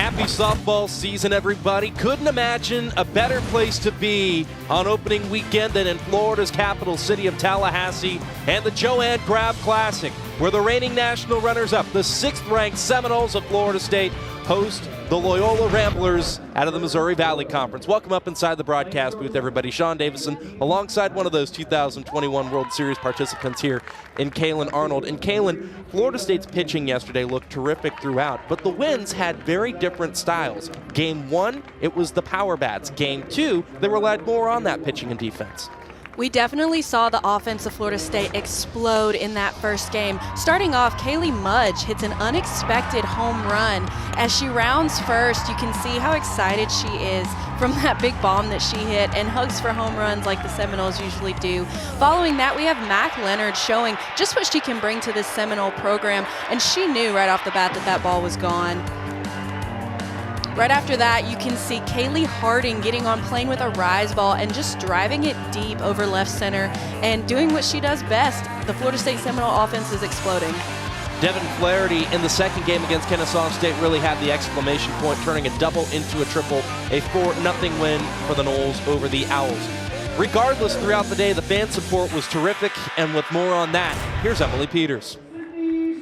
Happy softball season, everybody. Couldn't imagine a better place to be on opening weekend than in Florida's capital city of Tallahassee and the Joanne Graf Classic, where the reigning national runners-up, the 6th-ranked Seminoles of Florida State, host the Loyola Ramblers out of the Missouri Valley Conference. Welcome up inside the broadcast booth, everybody. Sean Davison alongside one of those 2021 World Series participants here in Kalen Arnold. And Kalen, Florida State's pitching yesterday looked terrific throughout, but the Winds had very different styles. Game 1, it was the power bats. Game 2, they relied more on that pitching and defense. We definitely saw the offense of Florida State explode in that first game. Starting off, Kaylee Mudge hits an unexpected home run. As she rounds first, you can see how excited she is from that big bomb that she hit and hugs for home runs like the Seminoles usually do. Following that, we have Mac Leonard showing just what she can bring to this Seminole program, and she knew right off the bat that that ball was gone. Right after that, you can see Kaylee Harding getting on playing with a rise ball and just driving it deep over left center and doing what she does best. The Florida State Seminole offense is exploding. Devin Flaherty in the second game against Kennesaw State really had the exclamation point, turning a double into a triple, a 4-0 win for the Noles over the Owls. Regardless, throughout the day, the fan support was terrific, and with more on that, here's Emily Peters.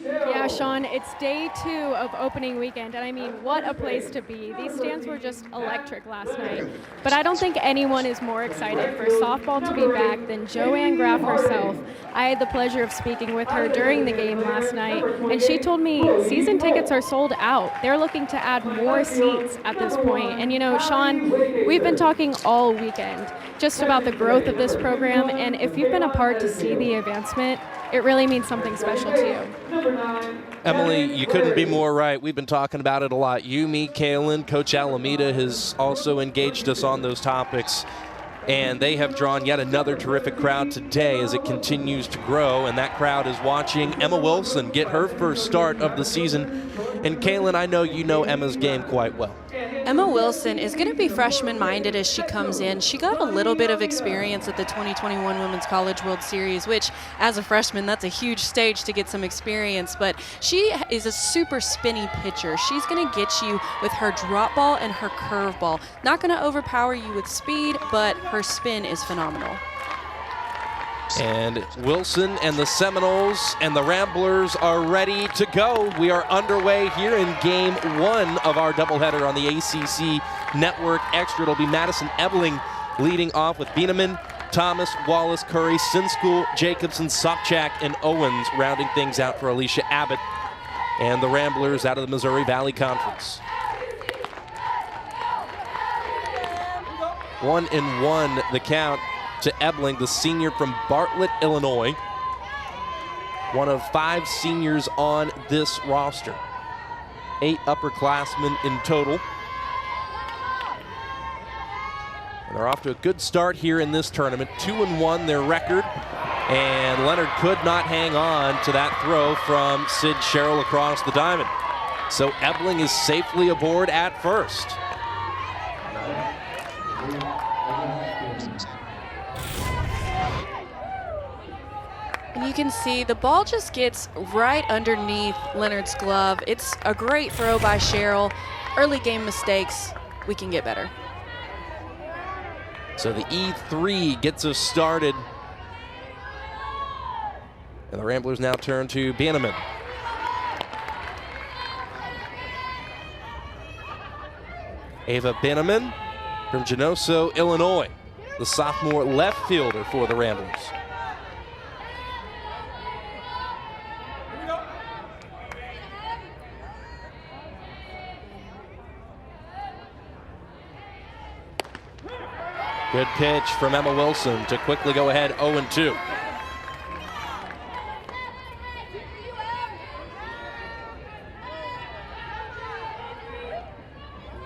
Yeah, Sean, it's day 2 of opening weekend, and I mean, what a place to be. These stands were just electric last night, but I don't think anyone is more excited for softball to be back than Joanne Graf herself. I had the pleasure of speaking with her during the game last night, and she told me season tickets are sold out. They're looking to add more seats at this point. And you know, Sean, we've been talking all weekend just about the growth of this program, and if you've been a part to see the advancement, it really means something special to you. Emily, you couldn't be more right. We've been talking about it a lot. You, me, Kalen, Coach Alameda has also engaged us on those topics. And they have drawn yet another terrific crowd today as it continues to grow. And that crowd is watching Emma Wilson get her first start of the season. And Kalen, I know you know Emma's game quite well. Emma Wilson is going to be freshman-minded as she comes in. She got a little bit of experience at the 2021 Women's College World Series, which, as a freshman, that's a huge stage to get some experience. But she is a super spinny pitcher. She's going to get you with her drop ball and her curve ball. Not going to overpower you with speed, but her spin is phenomenal. And Wilson and the Seminoles and the Ramblers are ready to go. We are underway here in game 1 of our doubleheader on the ACC Network Extra. It'll be Madison Ebling leading off with Bieneman, Thomas, Wallace, Curry, Sinskool, Jacobson, Sopchak, and Owens rounding things out for Alicia Abbott and the Ramblers out of the Missouri Valley Conference. 1-1 the count to Ebling, the senior from Bartlett, Illinois. One of 5 seniors on this roster. 8 upperclassmen in total. And they're off to a good start here in this tournament. 2-1 their record. And Leonard could not hang on to that throw from Sid Sherrill across the diamond. So Ebling is safely aboard at first. And you can see the ball just gets right underneath Leonard's glove. It's a great throw by Sherrill. Early game mistakes, we can get better. So the E3 gets us started. And the Ramblers now turn to Bieneman. Ava Bieneman from Genoso, Illinois, the sophomore left fielder for the Ramblers. Good pitch from Emma Wilson to quickly go ahead 0-2.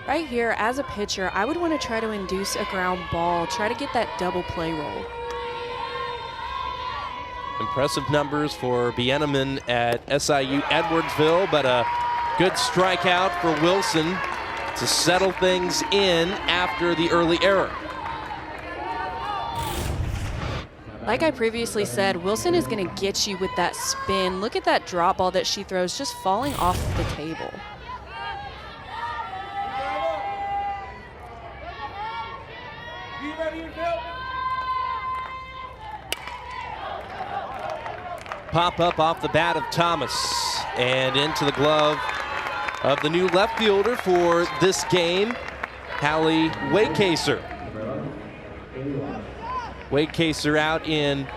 Right here, as a pitcher, I would want to try to induce a ground ball, try to get that double play roll. Impressive numbers for Bieneman at SIU Edwardsville, but a good strikeout for Wilson to settle things in after the early error. Like I previously said, Wilson is going to get you with that spin. Look at that drop ball that she throws just falling off the table. Pop up off the bat of Thomas and into the glove of the new left fielder for this game, Hallie Waycaser. Waycaser out in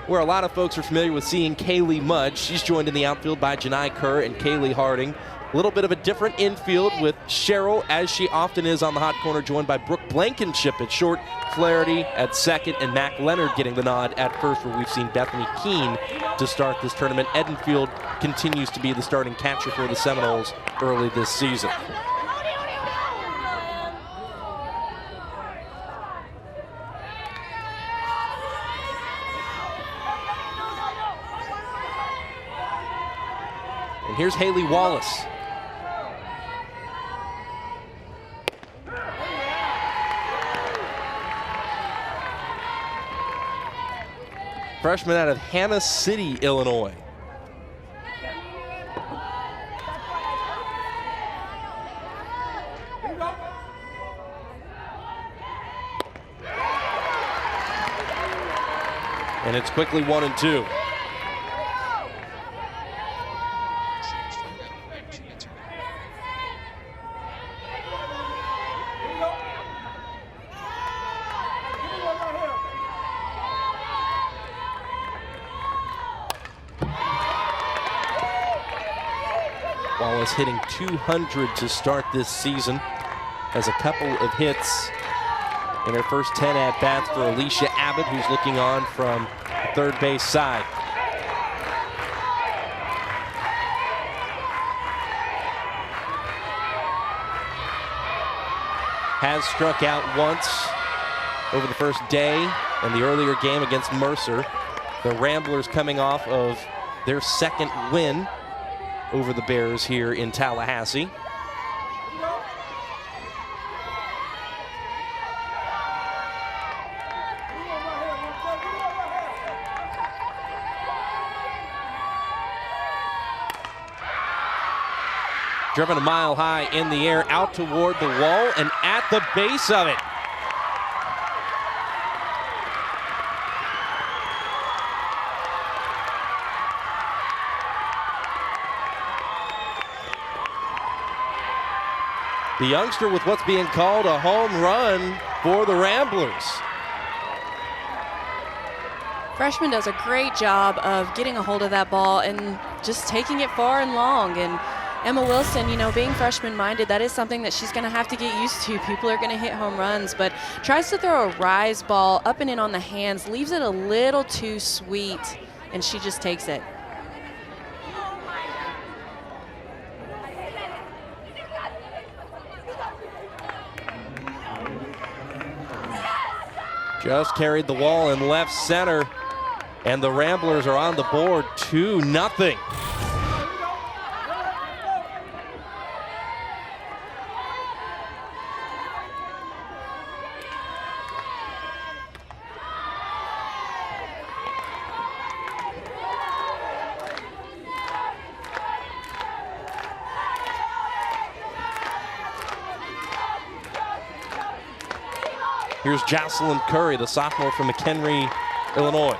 where a lot of folks are familiar with seeing Kaylee Mudge. She's joined in the outfield by Janai Kerr and Kaylee Harding. A little bit of a different infield with Cheryl, as she often is on the hot corner, joined by Brooke Blankenship at short, Flaherty at second, and Mac Leonard getting the nod at first, where we've seen Bethany Keene to start this tournament. Edenfield continues to be the starting catcher for the Seminoles early this season. And here's Haley Wallace. Freshman out of Hannah City, Illinois. And it's quickly 1-2. Wallace hitting .200 to start this season. Has a couple of hits in her first 10 at-bats for Alicia Abbott, who's looking on from the third base side. Has struck out once over the first day in the earlier game against Mercer. The Ramblers coming off of their second win over the Bears here in Tallahassee. Driven a mile high in the air, out toward the wall and at the base of it. The youngster with what's being called a home run for the Ramblers. Freshman does a great job of getting a hold of that ball and just taking it far and long. And Emma Wilson, you know, being freshman-minded, that is something that she's going to have to get used to. People are going to hit home runs, but tries to throw a rise ball up and in on the hands, leaves it a little too sweet, and she just takes it. Just carried the wall in left center, and the Ramblers are on the board 2-0. Here's Jocelyn Curry, the sophomore from McHenry, Illinois.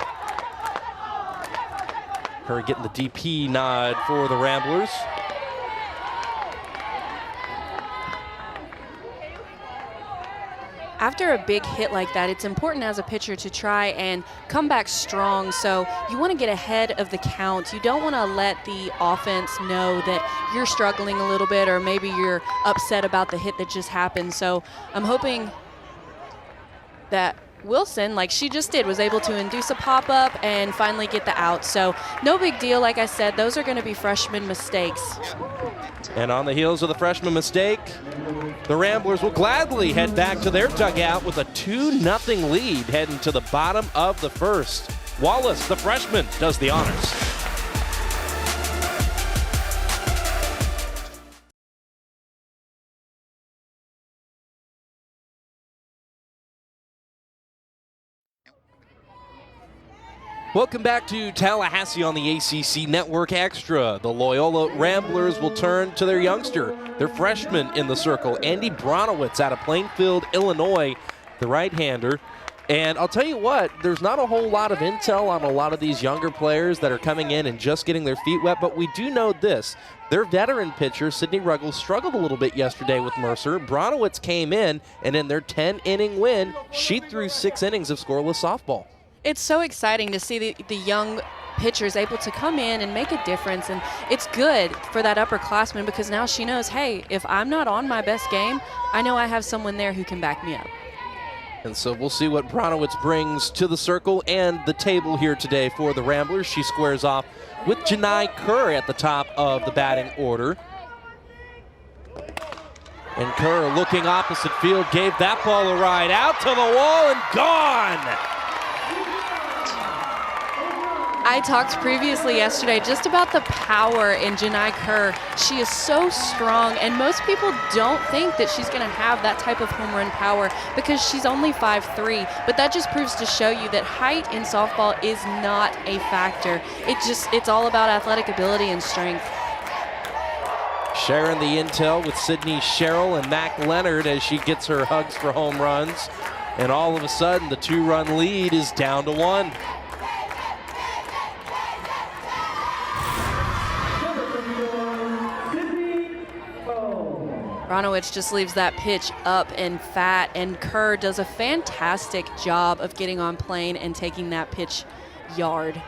Curry getting the DP nod for the Ramblers. After a big hit like that, it's important as a pitcher to try and come back strong. So you want to get ahead of the count. You don't want to let the offense know that you're struggling a little bit or maybe you're upset about the hit that just happened. So I'm hoping that Wilson, like she just did, was able to induce a pop-up and finally get the out. So no big deal. Like I said, those are going to be freshman mistakes. And on the heels of the freshman mistake, the Ramblers will gladly head back to their dugout with a 2-0 lead heading to the bottom of the first. Wallace, the freshman, does the honors. Welcome back to Tallahassee on the ACC Network Extra. The Loyola Ramblers will turn to their youngster, their freshman in the circle, Andy Bronowitz out of Plainfield, Illinois, the right-hander. And I'll tell you what, there's not a whole lot of intel on a lot of these younger players that are coming in and just getting their feet wet, but we do know this. Their veteran pitcher, Sydney Ruggles, struggled a little bit yesterday with Mercer. Bronowitz came in, and in their 10-inning win, she threw 6 innings of scoreless softball. It's so exciting to see the young pitchers able to come in and make a difference, and it's good for that upperclassman because now she knows, hey, if I'm not on my best game, I know I have someone there who can back me up. And so we'll see what Bronowitz brings to the circle and the table here today for the Ramblers. She squares off with Janai Kerr at the top of the batting order. And Kerr, looking opposite field, gave that ball a ride out to the wall and gone. I talked previously yesterday just about the power in Janai Kerr. She is so strong, and most people don't think that she's going to have that type of home run power because she's only 5'3", but that just proves to show you that height in softball is not a factor. It's all about athletic ability and strength. Sharing the intel with Sydney Sherrill and Mac Leonard as she gets her hugs for home runs. And all of a sudden, the 2-run lead is down to 1. Bronowitz just leaves that pitch up and fat, and Kerr does a fantastic job of getting on plane and taking that pitch yard.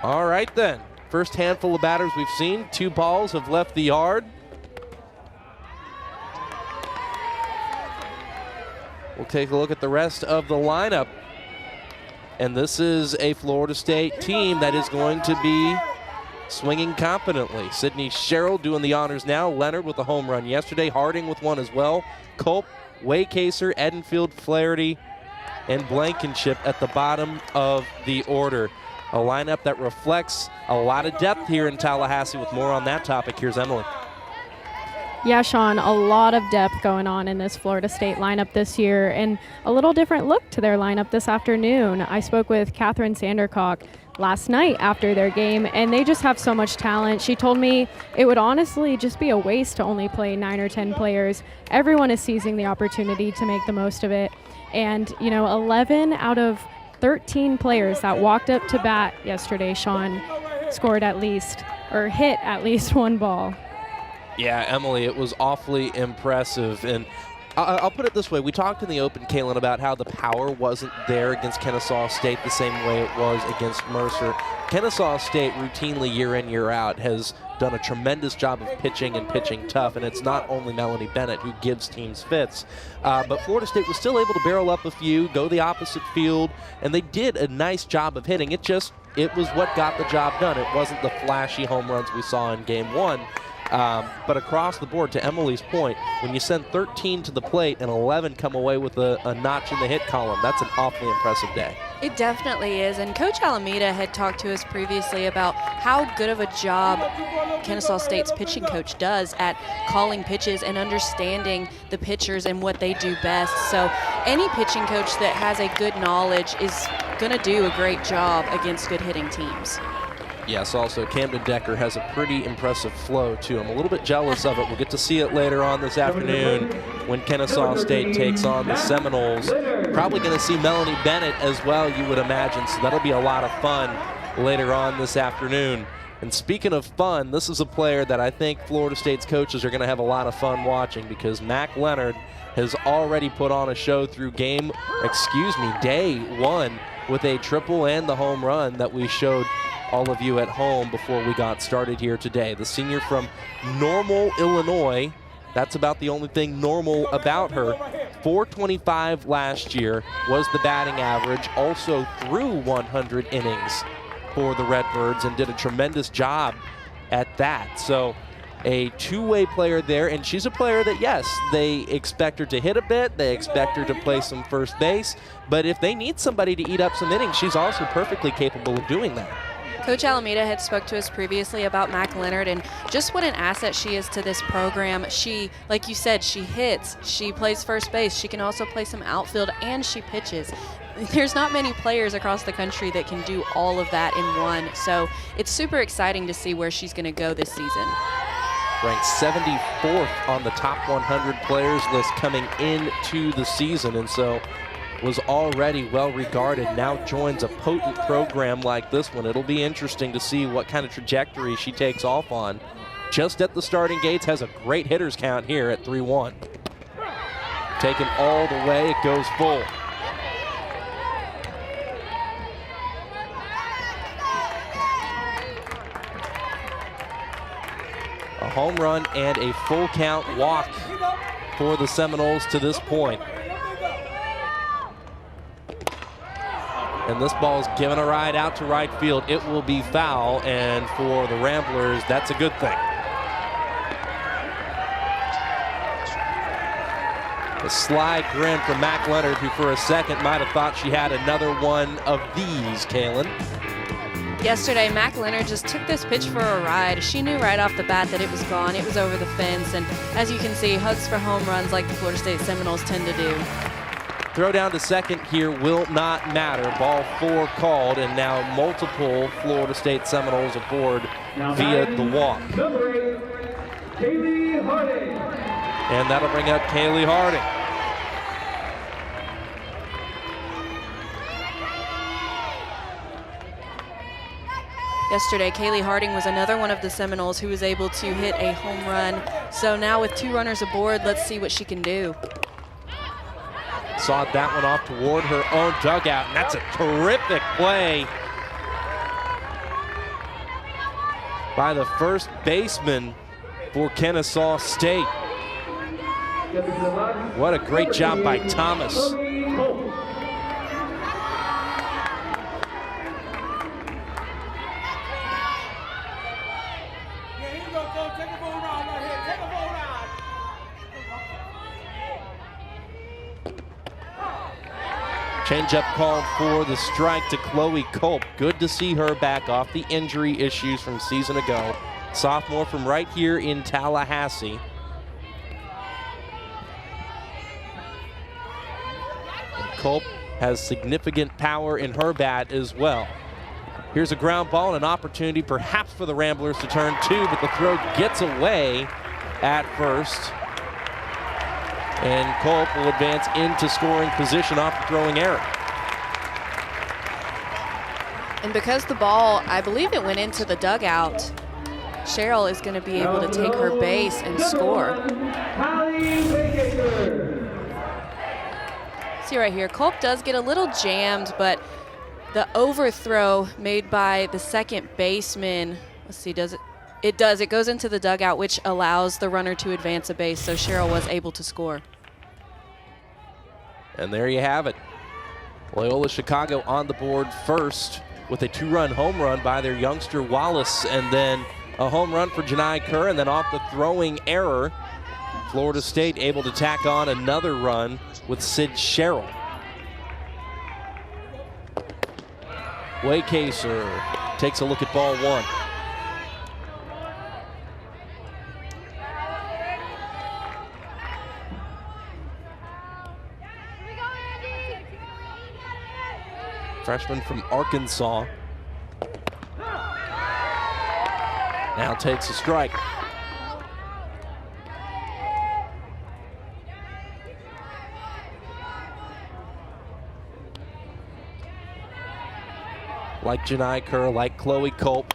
All right then. First handful of batters we've seen. 2 balls have left the yard. We'll take a look at the rest of the lineup. And this is a Florida State team that is going to be swinging competently. Sydney Sherrill doing the honors now. Leonard with a home run yesterday. Harding with one as well. Culp, Waycaser, Edenfield, Flaherty, and Blankenship at the bottom of the order. A lineup that reflects a lot of depth here in Tallahassee. With more on that topic, here's Emily. Yeah, Sean, a lot of depth going on in this Florida State lineup this year, and a little different look to their lineup this afternoon. I spoke with Catherine Sandercock last night after their game, and they just have so much talent. She told me it would honestly just be a waste to only play 9 or 10 players. Everyone is seizing the opportunity to make the most of it. And, 11 out of 13 players that walked up to bat yesterday, Sean, scored at least, or hit at least one ball. Yeah, Emily, it was awfully impressive. And I'll put it this way. We talked in the open, Kaylin, about how the power wasn't there against Kennesaw State the same way it was against Mercer. Kennesaw State routinely year in, year out has done a tremendous job of pitching and pitching tough, and it's not only Melanie Bennett who gives teams fits, but Florida State was still able to barrel up a few, go the opposite field, and they did a nice job of hitting. It was what got the job done. It wasn't the flashy home runs we saw in Game 1. But across the board, to Emily's point, when you send 13 to the plate and 11 come away with a notch in the hit column, that's an awfully impressive day. It definitely is, and Coach Alameda had talked to us previously about how good of a job Kennesaw State's pitching coach does at calling pitches and understanding the pitchers and what they do best. So any pitching coach that has a good knowledge is going to do a great job against good hitting teams. Yes, also Camden Decker has a pretty impressive flow, too. I'm a little bit jealous of it. We'll get to see it later on this afternoon when Kennesaw State takes on the Seminoles. Probably going to see Melanie Bennett as well, you would imagine, so that'll be a lot of fun later on this afternoon. And speaking of fun, this is a player that I think Florida State's coaches are going to have a lot of fun watching, because Mac Leonard has already put on a show through day 1 with a triple and the home run that we showed all of you at home before we got started here today. The senior from Normal, Illinois, that's about the only thing normal about her. 425 last year was the batting average, also threw 100 innings for the Redbirds and did a tremendous job at that. So a two-way player there, and she's a player that, yes, they expect her to hit a bit, they expect her to play some first base, but if they need somebody to eat up some innings, she's also perfectly capable of doing that. Coach Alameda had spoke to us previously about Mac Leonard and just what an asset she is to this program. She, like you said, she hits, she plays first base, she can also play some outfield, and she pitches. There's not many players across the country that can do all of that in one, so it's super exciting to see where she's going to go this season. ranked 74th on the top 100 players list coming into the season, and so was already well regarded. Now joins a potent program like this one. It'll be interesting to see what kind of trajectory she takes off on. Just at the starting gates, has a great hitters count here at 3-1. Taken all the way, it goes full. A home run and a full count walk for the Seminoles to this point. And this ball's given a ride out to right field. It will be foul, and for the Ramblers, that's a good thing. A sly grin from Mac Leonard, who for a second might have thought she had another one of these, Kaylin. Yesterday, Mac Leonard just took this pitch for a ride. She knew right off the bat that it was gone. It was over the fence, and as you can see, hugs for home runs like the Florida State Seminoles tend to do. Throw down to second here will not matter. Ball 4 called, and now multiple Florida State Seminoles aboard via the walk. Number 8, Kaylee Harding. And that'll bring up Kaylee Harding. Yesterday, Kaylee Harding was another one of the Seminoles who was able to hit a home run. So now with 2 runners aboard, let's see what she can do. Sawed that one off toward her own dugout, and that's a terrific play by the first baseman for Kennesaw State. What a great job by Thomas. Changeup called for the strike to Chloe Culp. Good to see her back off the injury issues from season ago. Sophomore from right here in Tallahassee. And Culp has significant power in her bat as well. Here's a ground ball and an opportunity perhaps for the Ramblers to turn 2, but the throw gets away at first. And Culp will advance into scoring position off the throwing error. And because the ball, I believe it went into the dugout, Cheryl is going to be able to take her base and score. See right here, Culp does get a little jammed, but the overthrow made by the second baseman, let's see, does it? It does. It goes into the dugout, which allows the runner to advance a base, so Cheryl was able to score. And there you have it. Loyola Chicago on the board first with a 2-run home run by their youngster Wallace, and then a home run for Janai Kerr, and then off the throwing error, Florida State able to tack on another run with Sid Sherrill. Waycaser takes a look at ball 1. Freshman from Arkansas. Now takes a strike. Like Janai Kerr, like Chloe Culp,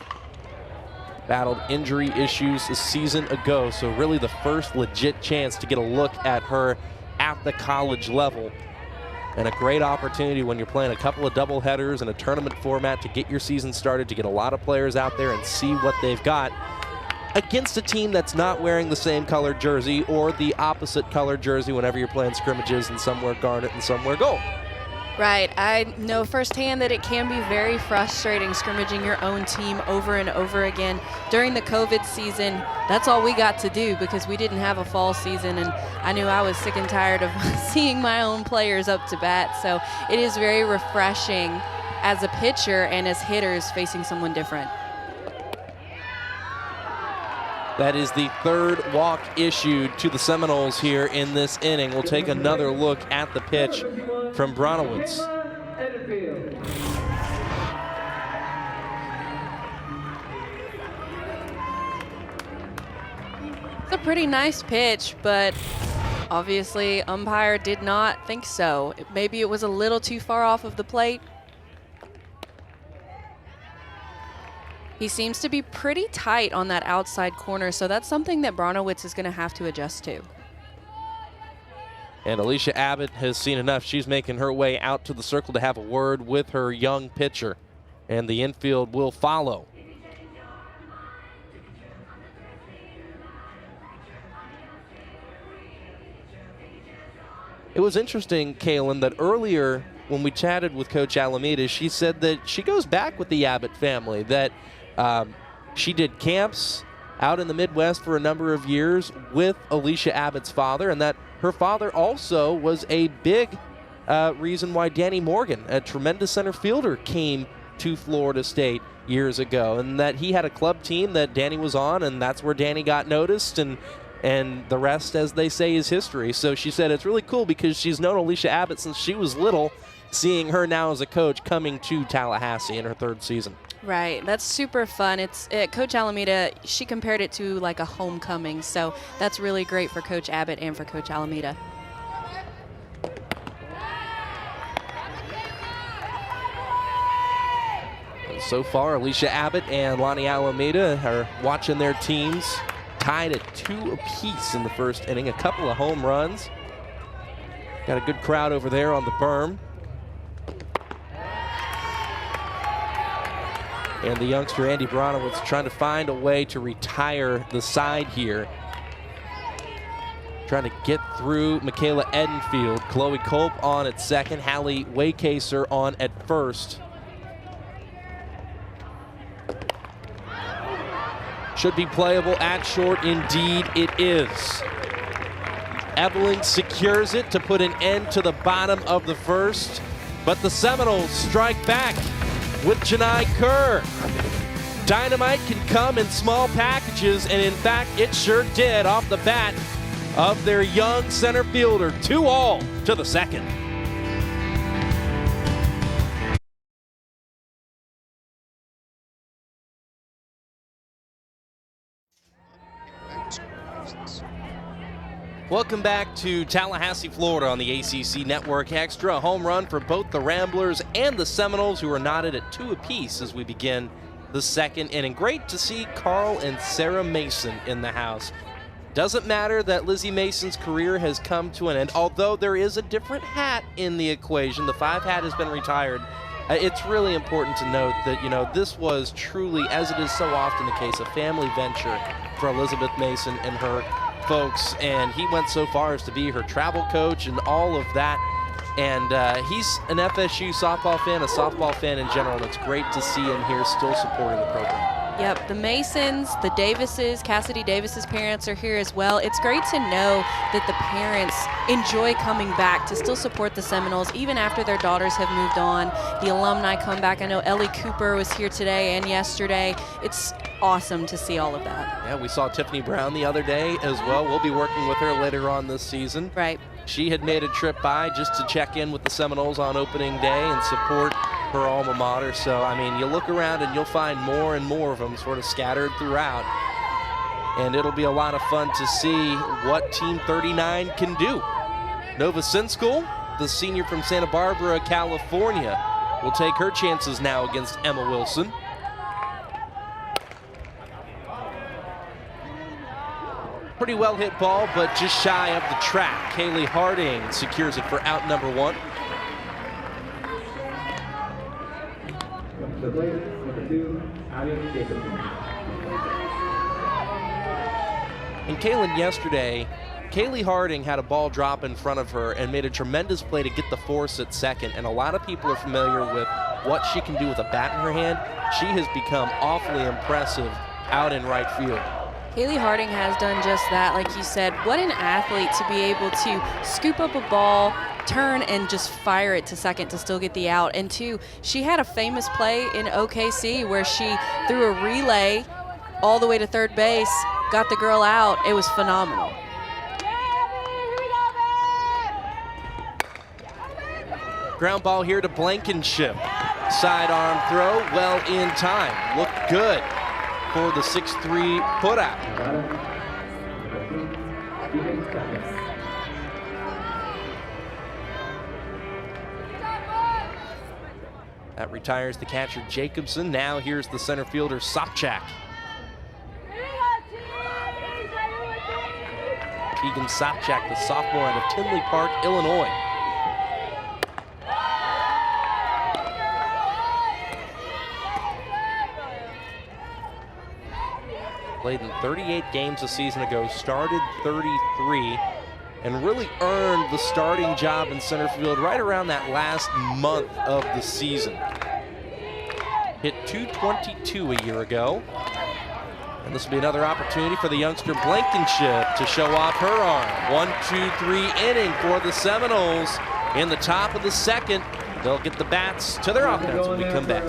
battled injury issues a season ago, so really the first legit chance to get a look at her at the college level. And a great opportunity when you're playing a couple of doubleheaders in a tournament format to get your season started, to get a lot of players out there and see what they've got against a team that's not wearing the same color jersey or the opposite color jersey whenever you're playing scrimmages, and somewhere garnet and somewhere gold. Right, I know firsthand that it can be very frustrating scrimmaging your own team over and over again. During the COVID season, that's all we got to do because we didn't have a fall season, and I knew I was sick and tired of seeing my own players up to bat. So it is very refreshing as a pitcher and as hitters facing someone different. That is the 3rd walk issued to the Seminoles here in this inning. We'll take another look at the pitch from Bronowitz. It's a pretty nice pitch, but obviously umpire did not think so. Maybe it was a little too far off of the plate. He seems to be pretty tight on that outside corner, so that's something that Bronowitz is going to have to adjust to. And Alicia Abbott has seen enough. She's making her way out to the circle to have a word with her young pitcher. And the infield will follow. It was interesting, Kaylin, that earlier when we chatted with Coach Alameda, she said that she goes back with the Abbott family, that she did camps out in the Midwest for a number of years with Alicia Abbott's father, and that her father also was a big reason why Danny Morgan, a tremendous center fielder, came to Florida State years ago, and that he had a club team that Danny was on, and that's where Danny got noticed, and the rest, as they say, is history. So she said it's really cool because she's known Alicia Abbott since she was little, seeing her now as a coach coming to Tallahassee in her third season. Right, that's super fun. Coach Alameda, she compared it to like a homecoming, so that's really great for Coach Abbott and for Coach Alameda. So far, Alicia Abbott and Lonnie Alameda are watching their teams tied at 2 apiece in the first inning. A couple of home runs. Got a good crowd over there on the berm. And the youngster Andy Bronowitz trying to find a way to retire the side here. Trying to get through Michaela Edenfield. Chloe Culp on at second. Hallie Waycaser on at first. Should be playable at short. Indeed, it is. Eveling secures it to put an end to the bottom of the first. But the Seminoles strike back with Janai Kerr. Dynamite can come in small packages, and in fact, it sure did off the bat of their young center fielder. 2-all to the second. Welcome back to Tallahassee, Florida on the ACC Network Extra. A home run for both the Ramblers and the Seminoles, who are knotted at 2 apiece as we begin the second inning. Great to see Carl and Sarah Mason in the house. Doesn't matter that Lizzie Mason's career has come to an end, although there is a different hat in the equation. The 5 hat has been retired. It's really important to note that, this was truly, as it is so often the case, a family venture for Elizabeth Mason and her folks, and he went so far as to be her travel coach and all of that. And he's an FSU softball fan, a softball fan in general, and it's great to see him here still supporting the program. Yep, the Masons, the Davises, Cassidy Davis's parents are here as well. It's great to know that the parents enjoy coming back to still support the Seminoles even after their daughters have moved on. The alumni come back. I know Ellie Cooper was here today and yesterday. It's awesome to see all of that. Yeah, we saw Tiffany Brown the other day as well. We'll be working with her later on this season. Right. She had made a trip by just to check in with the Seminoles on opening day and support her alma mater. So, I mean, you look around and you'll find more and more of them sort of scattered throughout. And it'll be a lot of fun to see what Team 39 can do. Nova Sinskul, the senior from Santa Barbara, California, will take her chances now against Emma Wilson. Pretty well hit ball, but just shy of the track. Kaylee Harding secures it for out number 1. The plate, number 2, Abby Jacobson. And Kaylin, yesterday, Kaylee Harding had a ball drop in front of her and made a tremendous play to get the force at second. And a lot of people are familiar with what she can do with a bat in her hand. She has become awfully impressive out in right field. Kaylee Harding has done just that, like you said. What an athlete to be able to scoop up a ball, turn, and just fire it to second to still get the out. And 2, she had a famous play in OKC where she threw a relay all the way to third base, got the girl out. It was phenomenal. Ground ball here to Blankenship. Sidearm throw, well in time. Looked good for the 6-3 putout. Student seconds. That retires the catcher Jacobson. Now here's the center fielder Sopchak. Keegan Sopchak, the sophomore out of Tinley Park, Illinois. Played in 38 games a season ago, started 33, and really earned the starting job in center field right around that last month of the season. Hit .222 a year ago. And this will be another opportunity for the youngster Blankenship to show off her arm. 1-2-3 inning for the Seminoles in the top of the second. They'll get the bats to their offense when we come back.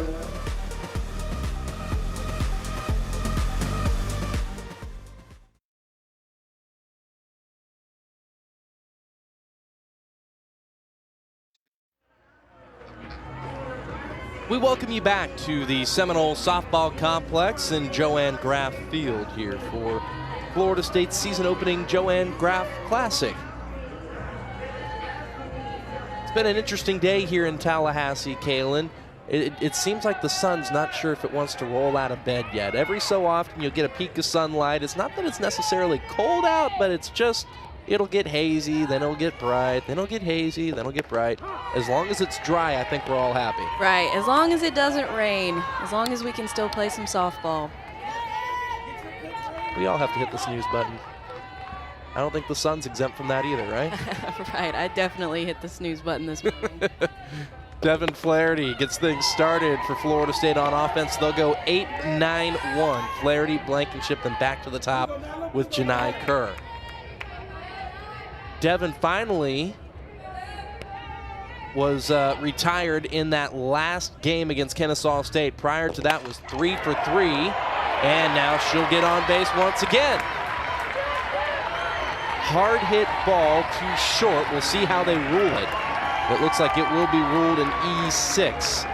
We welcome you back to the Seminole Softball Complex in Joanne Graff Field here for Florida State's season opening Joanne Graff Classic. It's been an interesting day here in Tallahassee, Kaylin. It seems like the sun's not sure if it wants to roll out of bed yet. Every so often you'll get a peek of sunlight. It's not that it's necessarily cold out, but it's just, it'll get hazy, then it'll get bright, then it'll get hazy, then it'll get bright. As long as it's dry, I think we're all happy. Right, as long as it doesn't rain, as long as we can still play some softball. We all have to hit the snooze button. I don't think the sun's exempt from that either, right? Right, I definitely hit the snooze button this morning. Devin Flaherty gets things started for Florida State on offense. They'll go 8-9-1. Flaherty, Blankenship, then back to the top with Janai Kerr. Devin finally was retired in that last game against Kennesaw State. Prior to that was 3 for 3, and now she'll get on base once again. Hard hit ball too short. We'll see how they rule it. It looks like it will be ruled an E6.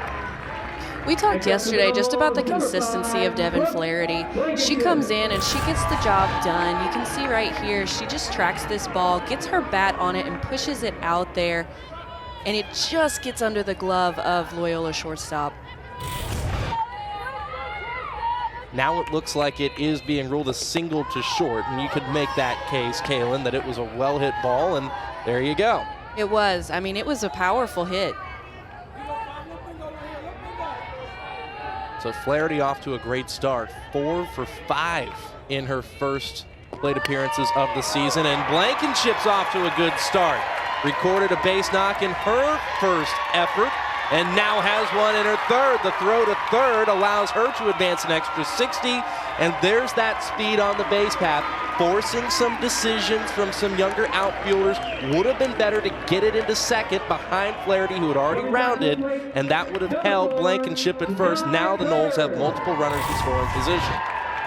We talked yesterday just about the consistency of Devin Flaherty. She comes in and she gets the job done. You can see right here, she just tracks this ball, gets her bat on it and pushes it out there. And it just gets under the glove of Loyola shortstop. Now it looks like it is being ruled a single to short, and you could make that case, Kaylin, that it was a well-hit ball, and there you go. It was. I mean, it was a powerful hit. So Flaherty off to a great start. 4 for 5 in her first plate appearances of the season, and Blankenship's off to a good start. Recorded a base knock in her first effort, and now has one in her third. The throw to third allows her to advance an extra 60, and there's that speed on the base path, forcing some decisions from some younger outfielders. Would have been better to get it into second behind Flaherty, who had already rounded, and that would have held Blankenship at first. Now the Noles have multiple runners in scoring position.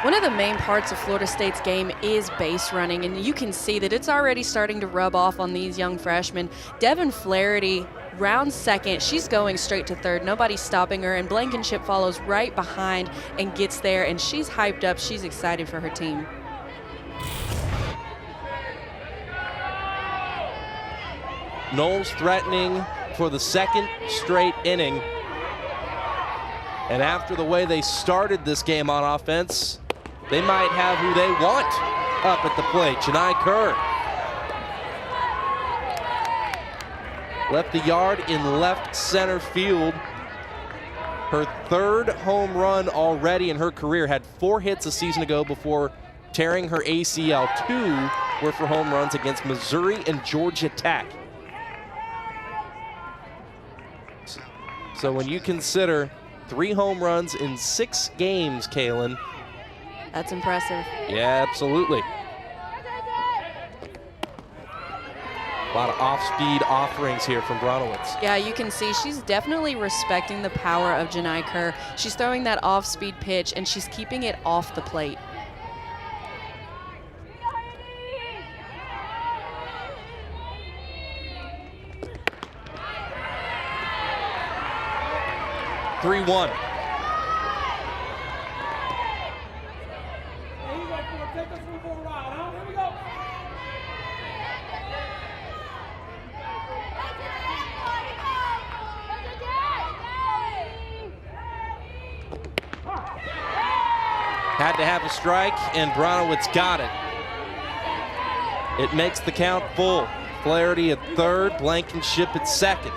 One of the main parts of Florida State's game is base running, and you can see that it's already starting to rub off on these young freshmen. Devin Flaherty rounds second. She's going straight to third. Nobody's stopping her, and Blankenship follows right behind and gets there, and she's hyped up. She's excited for her team. Noles threatening for the second straight inning. And after the way they started this game on offense, they might have who they want up at the plate. Janai Kerr left the yard in left center field. Her third home run already in her career. Had 4 hits a season ago before tearing her ACL. 2 were for home runs against Missouri and Georgia Tech. So when you consider 3 home runs in 6 games, Kaylin. That's impressive. Yeah, absolutely. A lot of off-speed offerings here from Bronowitz. Yeah, you can see she's definitely respecting the power of Janai Kerr. She's throwing that off-speed pitch, and she's keeping it off the plate. (3-1). Had to have a strike, and Bronowitz got it. It makes the count full. Flaherty at third, Blankenship at second.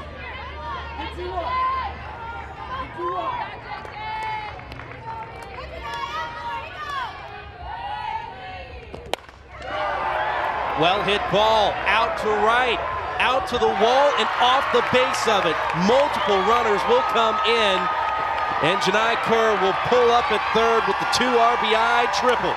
Well hit ball, out to right, out to the wall and off the base of it. Multiple runners will come in, and Janai Kerr will pull up at third with the 2 RBI triple.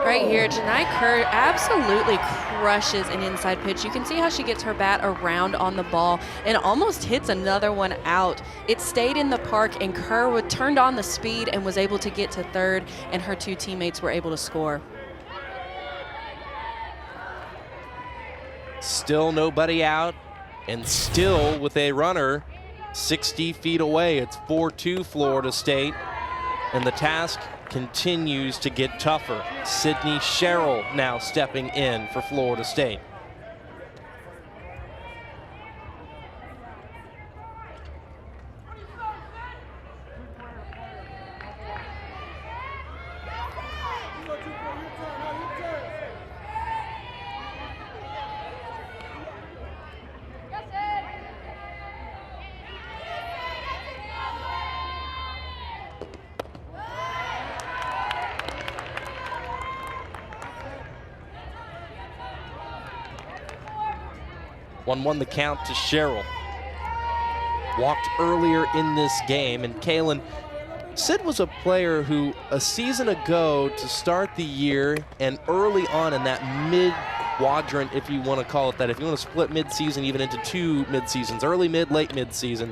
Right here, Janai Kerr absolutely crushes an inside pitch. You can see how she gets her bat around on the ball and almost hits another one out. It stayed in the park, and Kerr turned on the speed and was able to get to third, and her 2 teammates were able to score. Still nobody out, and still with a runner 60 feet away. It's 4-2 Florida State, and the task continues to get tougher. Sydney Sherrill now stepping in for Florida State. Won the count to Sherrill. Walked earlier in this game, and Kaylin, Sid was a player who a season ago to start the year and early on in that mid-quadrant, if you want to call it that, if you want to split mid-season even into 2 mid-seasons, early mid, late mid-season,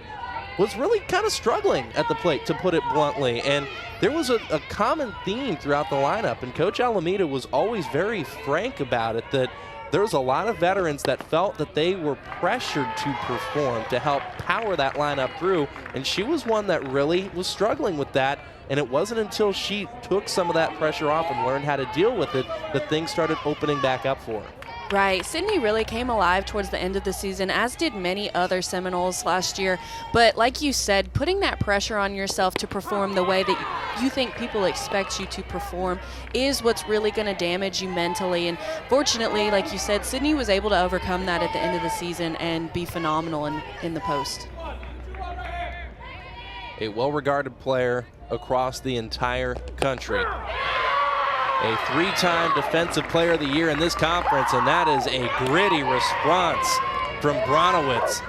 was really kind of struggling at the plate, to put it bluntly. And there was a common theme throughout the lineup, and Coach Alameda was always very frank about it, that there was a lot of veterans that felt that they were pressured to perform to help power that lineup through, and she was one that really was struggling with that, and it wasn't until she took some of that pressure off and learned how to deal with it that things started opening back up for her. Right. Sydney really came alive towards the end of the season, as did many other Seminoles last year. But like you said, putting that pressure on yourself to perform the way that you think people expect you to perform is what's really going to damage you mentally. And fortunately, like you said, Sydney was able to overcome that at the end of the season and be phenomenal in the post. A well-regarded player across the entire country. A 3-time Defensive Player of the Year in this conference, and that is a gritty response from Bronowitz.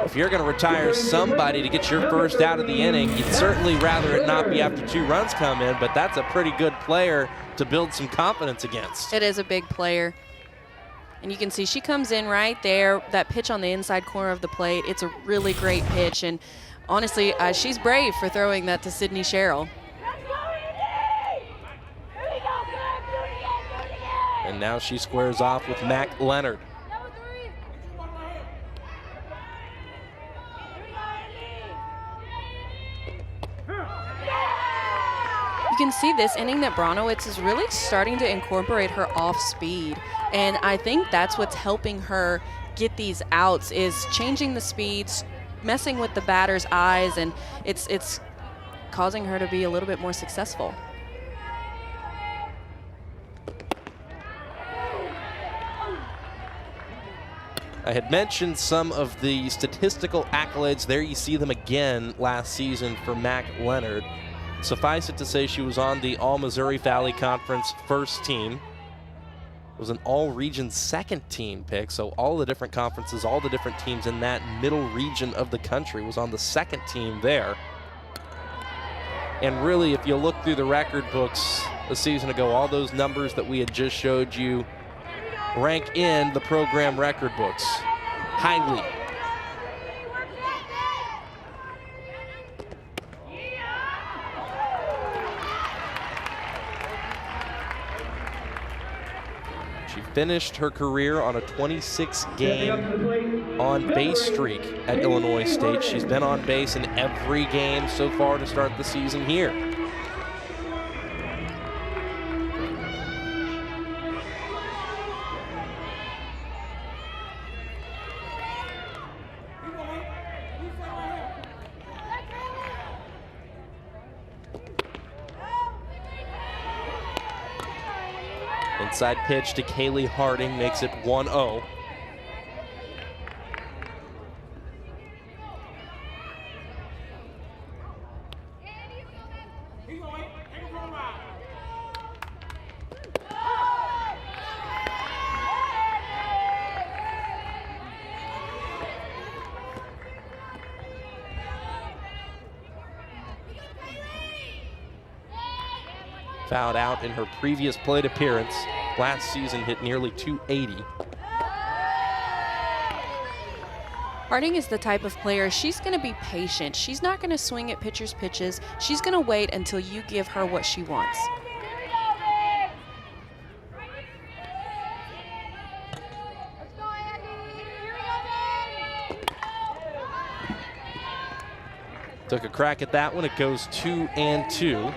If you're going to retire somebody to get your first out of the inning, you'd certainly rather it not be after 2 runs come in, but that's a pretty good player to build some confidence against. It is a big player. And you can see she comes in right there, that pitch on the inside corner of the plate. It's a really great pitch, and honestly, she's brave for throwing that to Sydney Sherrill. And now she squares off with Mac Leonard. You can see this inning that Bronowitz is really starting to incorporate her off speed. And I think that's what's helping her get these outs, is changing the speeds, messing with the batter's eyes, and it's causing her to be a little bit more successful. I had mentioned some of the statistical accolades. There you see them again last season for Mac Leonard. Suffice it to say, she was on the All-Missouri Valley Conference first team. It was an all-region second team pick, so all the different conferences, all the different teams in that middle region of the country was on the second team there. And really, if you look through the record books a season ago, all those numbers that we had just showed you rank in the program record books highly. She finished her career on a 26-game on-base streak at Illinois State. She's been on base in every game so far to start the season here. Inside pitch to Kaylee Harding makes it 1-0. Fouled out in her previous plate appearance. Last season hit nearly 280. Harding is the type of player, she's going to be patient. She's not going to swing at pitchers' pitches. She's going to wait until you give her what she wants. Took a crack at that one. It goes 2-2.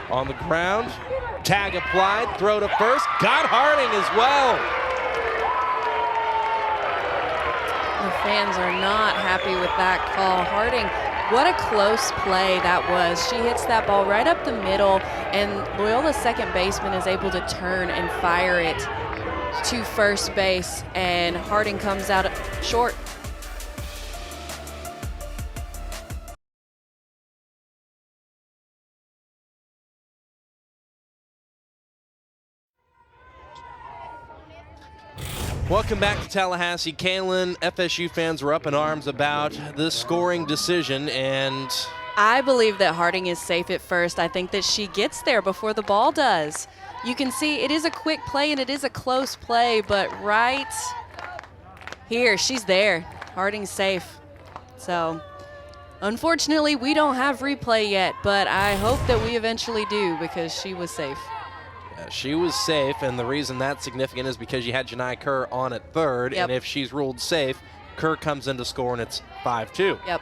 On the ground, tag applied, throw to first, got Harding as well. The fans are not happy with that call. Harding, what a close play that was. She hits that ball right up the middle, and Loyola's second baseman is able to turn and fire it to first base, and Harding comes out short. Welcome back to Tallahassee. Kaylin, FSU fans were up in arms about this scoring decision, and I believe that Harding is safe at first. I think that she gets there before the ball does. You can see it is a quick play and it is a close play, but right here, she's there. Harding's safe. So, unfortunately, we don't have replay yet, but I hope that we eventually do because she was safe. she was safe, and the reason that's significant is because you had Janai Kerr on at third, Yep. and if she's ruled safe, Kerr comes in to score, and it's 5-2. Yep.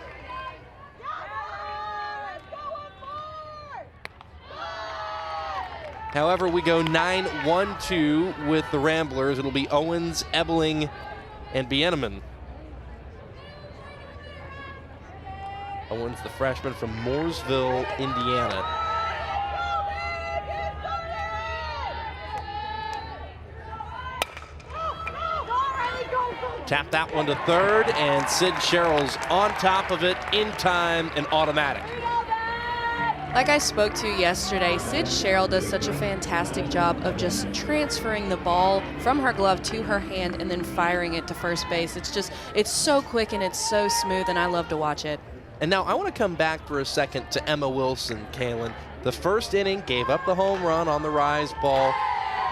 However, we go 9-1-2 with the Ramblers. It'll be Owens, Ebeling, and Bieneman. Owens, the freshman from Mooresville, Indiana. Tap that one to third, and Sid Sherrill's on top of it in time and automatic. Like I spoke to yesterday, Sid Sherrill does such a fantastic job of just transferring the ball from her glove to her hand and then firing it to first base. It's so quick and it's so smooth, and I love to watch it. And now I want to come back for a second to Emma Wilson, Kaylin. The first inning gave up the home run on the rise ball.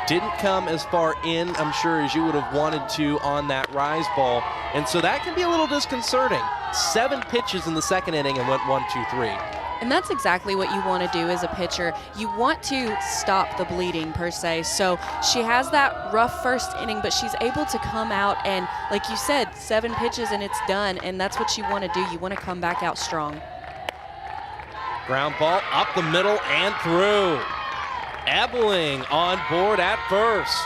Didn't come as far in, I'm sure, as you would have wanted to on that rise ball. And so that can be a little disconcerting. 7 pitches in the second inning and went 1-2-3. And that's exactly what you want to do as a pitcher. You want to stop the bleeding, per se. So she has that rough first inning, but she's able to come out and, like you said, 7 pitches and it's done. And that's what you want to do. You want to come back out strong. Ground ball up the middle and through. Ebeling on board at first.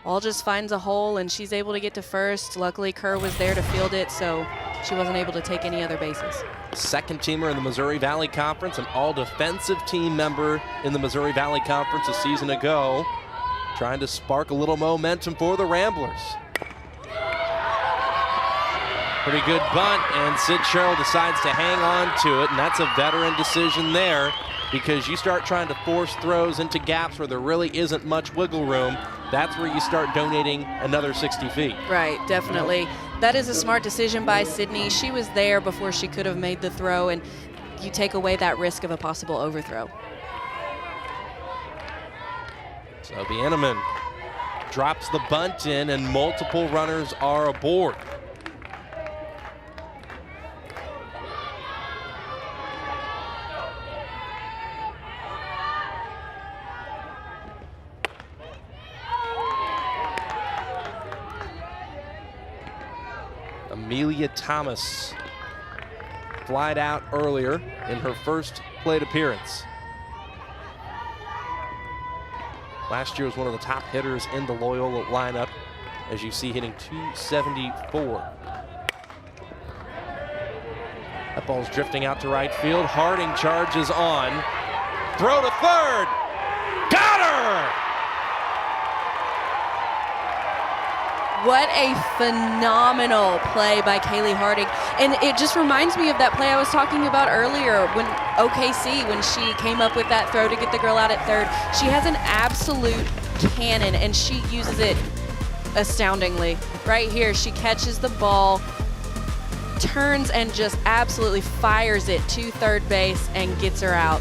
Ball just finds a hole and she's able to get to first. Luckily, Kerr was there to field it, so she wasn't able to take any other bases. Second teamer in the Missouri Valley Conference, an all-defensive team member in the Missouri Valley Conference a season ago, trying to spark a little momentum for the Ramblers. Pretty good bunt, and Sid Sherrill decides to hang on to it, and that's a veteran decision there, because you start trying to force throws into gaps where there really isn't much wiggle room. That's where you start donating another 60 feet. Right, definitely. That is a smart decision by Sydney. She was there before she could have made the throw, and you take away that risk of a possible overthrow. So Bieneman drops the bunt in, and multiple runners are aboard. Amelia Thomas flied out earlier in her first plate appearance. Last year was one of the top hitters in the Loyola lineup, as you see, hitting .274. That ball's drifting out to right field. Harding charges on. Throw to third. Got her! What a phenomenal play by Kaylee Harding. And it just reminds me of that play I was talking about earlier when OKC, when she came up with that throw to get the girl out at third. She has an absolute cannon, and she uses it astoundingly. Right here, she catches the ball, turns and just absolutely fires it to third base and gets her out.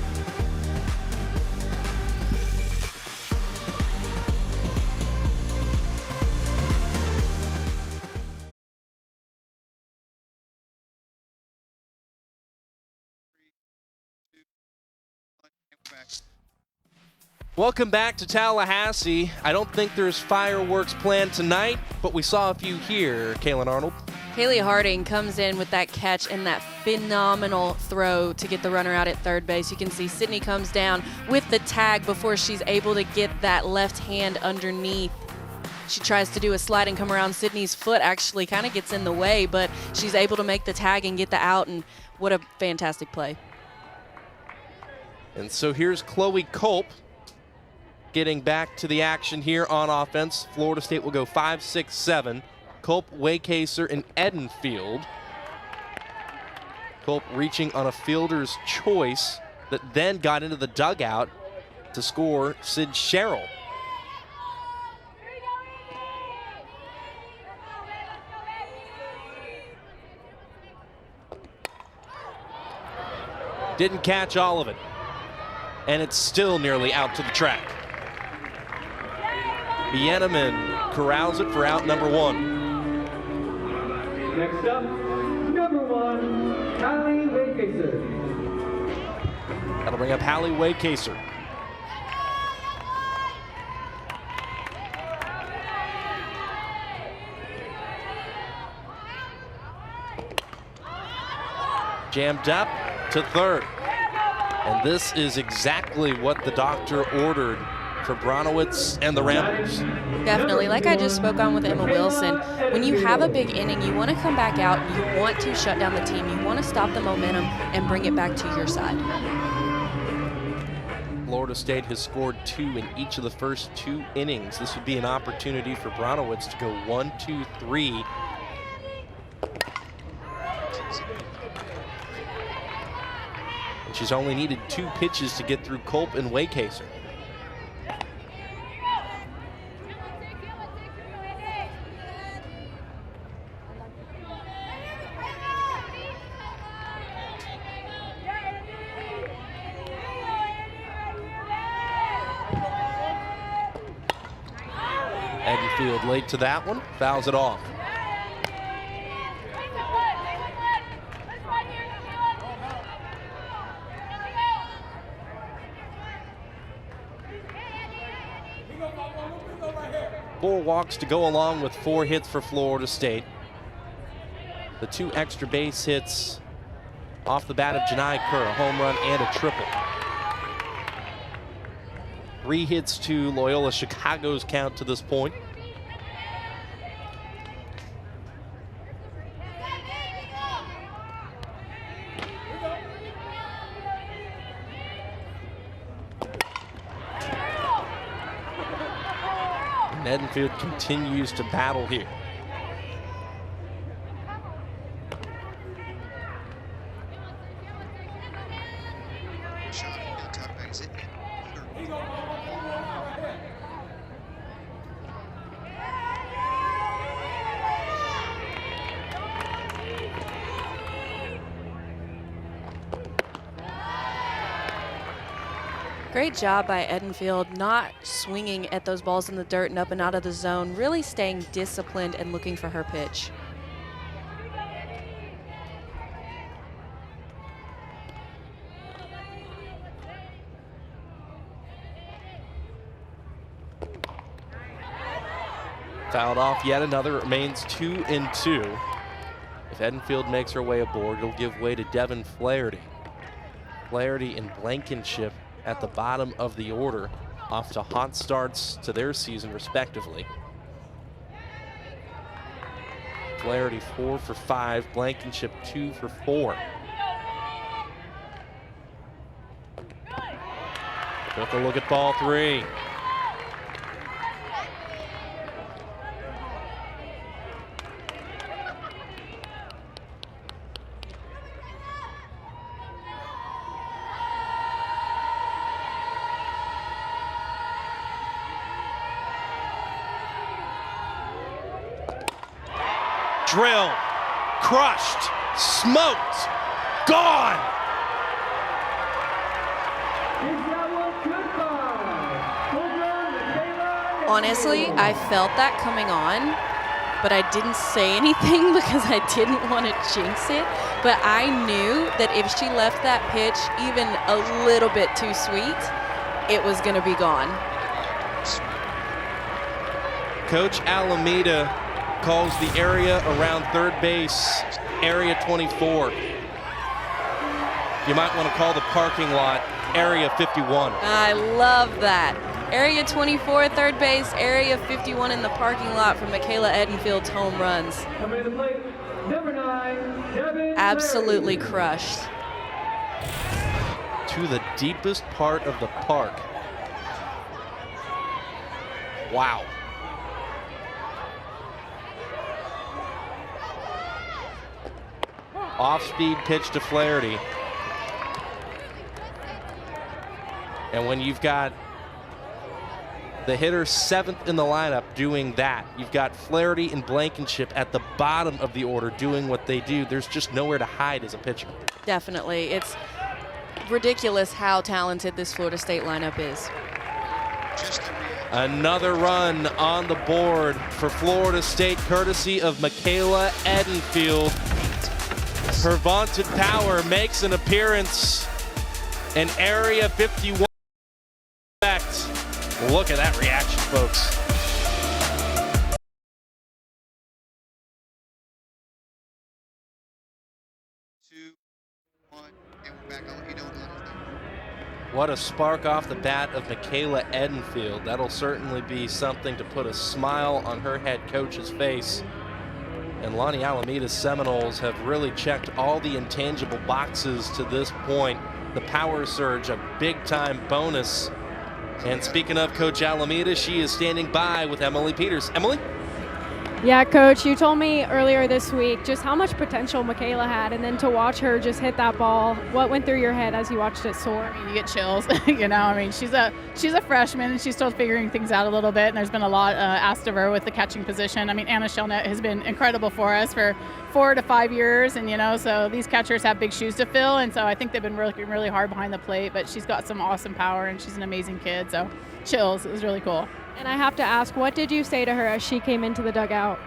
Welcome back to Tallahassee. I don't think there's fireworks planned tonight, but we saw a few here. Kaylin Arnold. Kaylee Harding comes in with that catch and that phenomenal throw to get the runner out at third base. You can see Sydney comes down with the tag before she's able to get that left hand underneath. She tries to do a slide and come around. Sydney's foot actually kind of gets in the way, but she's able to make the tag and get the out, and what a fantastic play. And so here's Chloe Culp getting back to the action here on offense. Florida State will go 5, 6, 7. Culp, Waycaser, and Edenfield. Culp reaching on a fielder's choice that then got into the dugout to score Sid Sherrill. Didn't catch all of it, and it's still nearly out to the track. Bieneman corrals it for out number 1. Next up, number 1, Hallie Waycaser. That'll bring up Hallie Waycaser. Jammed up to third. And this is exactly what the doctor ordered for Bronowitz and the Ramblers. Definitely. Like I just spoke on with Emma Wilson, when you have a big inning, you want to come back out, you want to shut down the team, you want to stop the momentum and bring it back to your side. Florida State has scored 2 in each of the first 2 innings. This would be an opportunity for Bronowitz to go 1, 2, 3. And she's only needed 2 pitches to get through Culp and Waycaser. Edenfield late to that one, fouls it off. Four walks to go along with 4 hits for Florida State. The 2 extra base hits off the bat of Janai Kerr, a home run and a triple. 3 hits to Loyola Chicago's count to this point. And Edenfield continues to battle here. Great job by Edenfield, not swinging at those balls in the dirt and up and out of the zone, really staying disciplined and looking for her pitch. Fouled off yet another, remains 2 and 2. If Edenfield makes her way aboard, it'll give way to Devin Flaherty. Flaherty and Blankenship at the bottom of the order, off to hot starts to their season respectively. Flaherty 4 for 5, Blankenship 2 for 4. Took a look at ball 3. Drill, crushed, smoked, gone. Honestly, I felt that coming on, but I didn't say anything because I didn't want to jinx it. But I knew that if she left that pitch even a little bit too sweet, it was going to be gone. Coach Alameda calls the area around third base Area 24. You might want to call the parking lot Area 51. I love that. Area 24, third base, Area 51 in the parking lot for Michaela Edenfield's home runs. Coming to the plate, number 9, Devin Absolutely crushed. To the deepest part of the park. Wow. Off-speed pitch to Flaherty. And when you've got the hitter 7th in the lineup doing that, you've got Flaherty and Blankenship at the bottom of the order doing what they do, there's just nowhere to hide as a pitcher. Definitely. It's ridiculous how talented this Florida State lineup is. Another run on the board for Florida State, courtesy of Michaela Edenfield. Her vaunted power makes an appearance in Area 51. Look at that reaction, folks. What a spark off the bat of Michaela Edenfield. That'll certainly be something to put a smile on her head coach's face. And Lonnie Alameda's Seminoles have really checked all the intangible boxes to this point. The power surge, a big-time bonus. And speaking of Coach Alameda, she is standing by with Emily Peters. Emily? Yeah, Coach, you told me earlier this week just how much potential Michaela had, and then to watch her just hit that ball, what went through your head as you watched it soar? I mean, you get chills, you know. I mean, she's a freshman, and she's still figuring things out a little bit, and there's been a lot asked of her with the catching position. I mean, Anna Shelnett has been incredible for us for 4 to 5 years, and, you know, so these catchers have big shoes to fill, and so I think they've been working really hard behind the plate, but she's got some awesome power, and she's an amazing kid, so chills. It was really cool. And I have to ask, what did you say to her as she came into the dugout?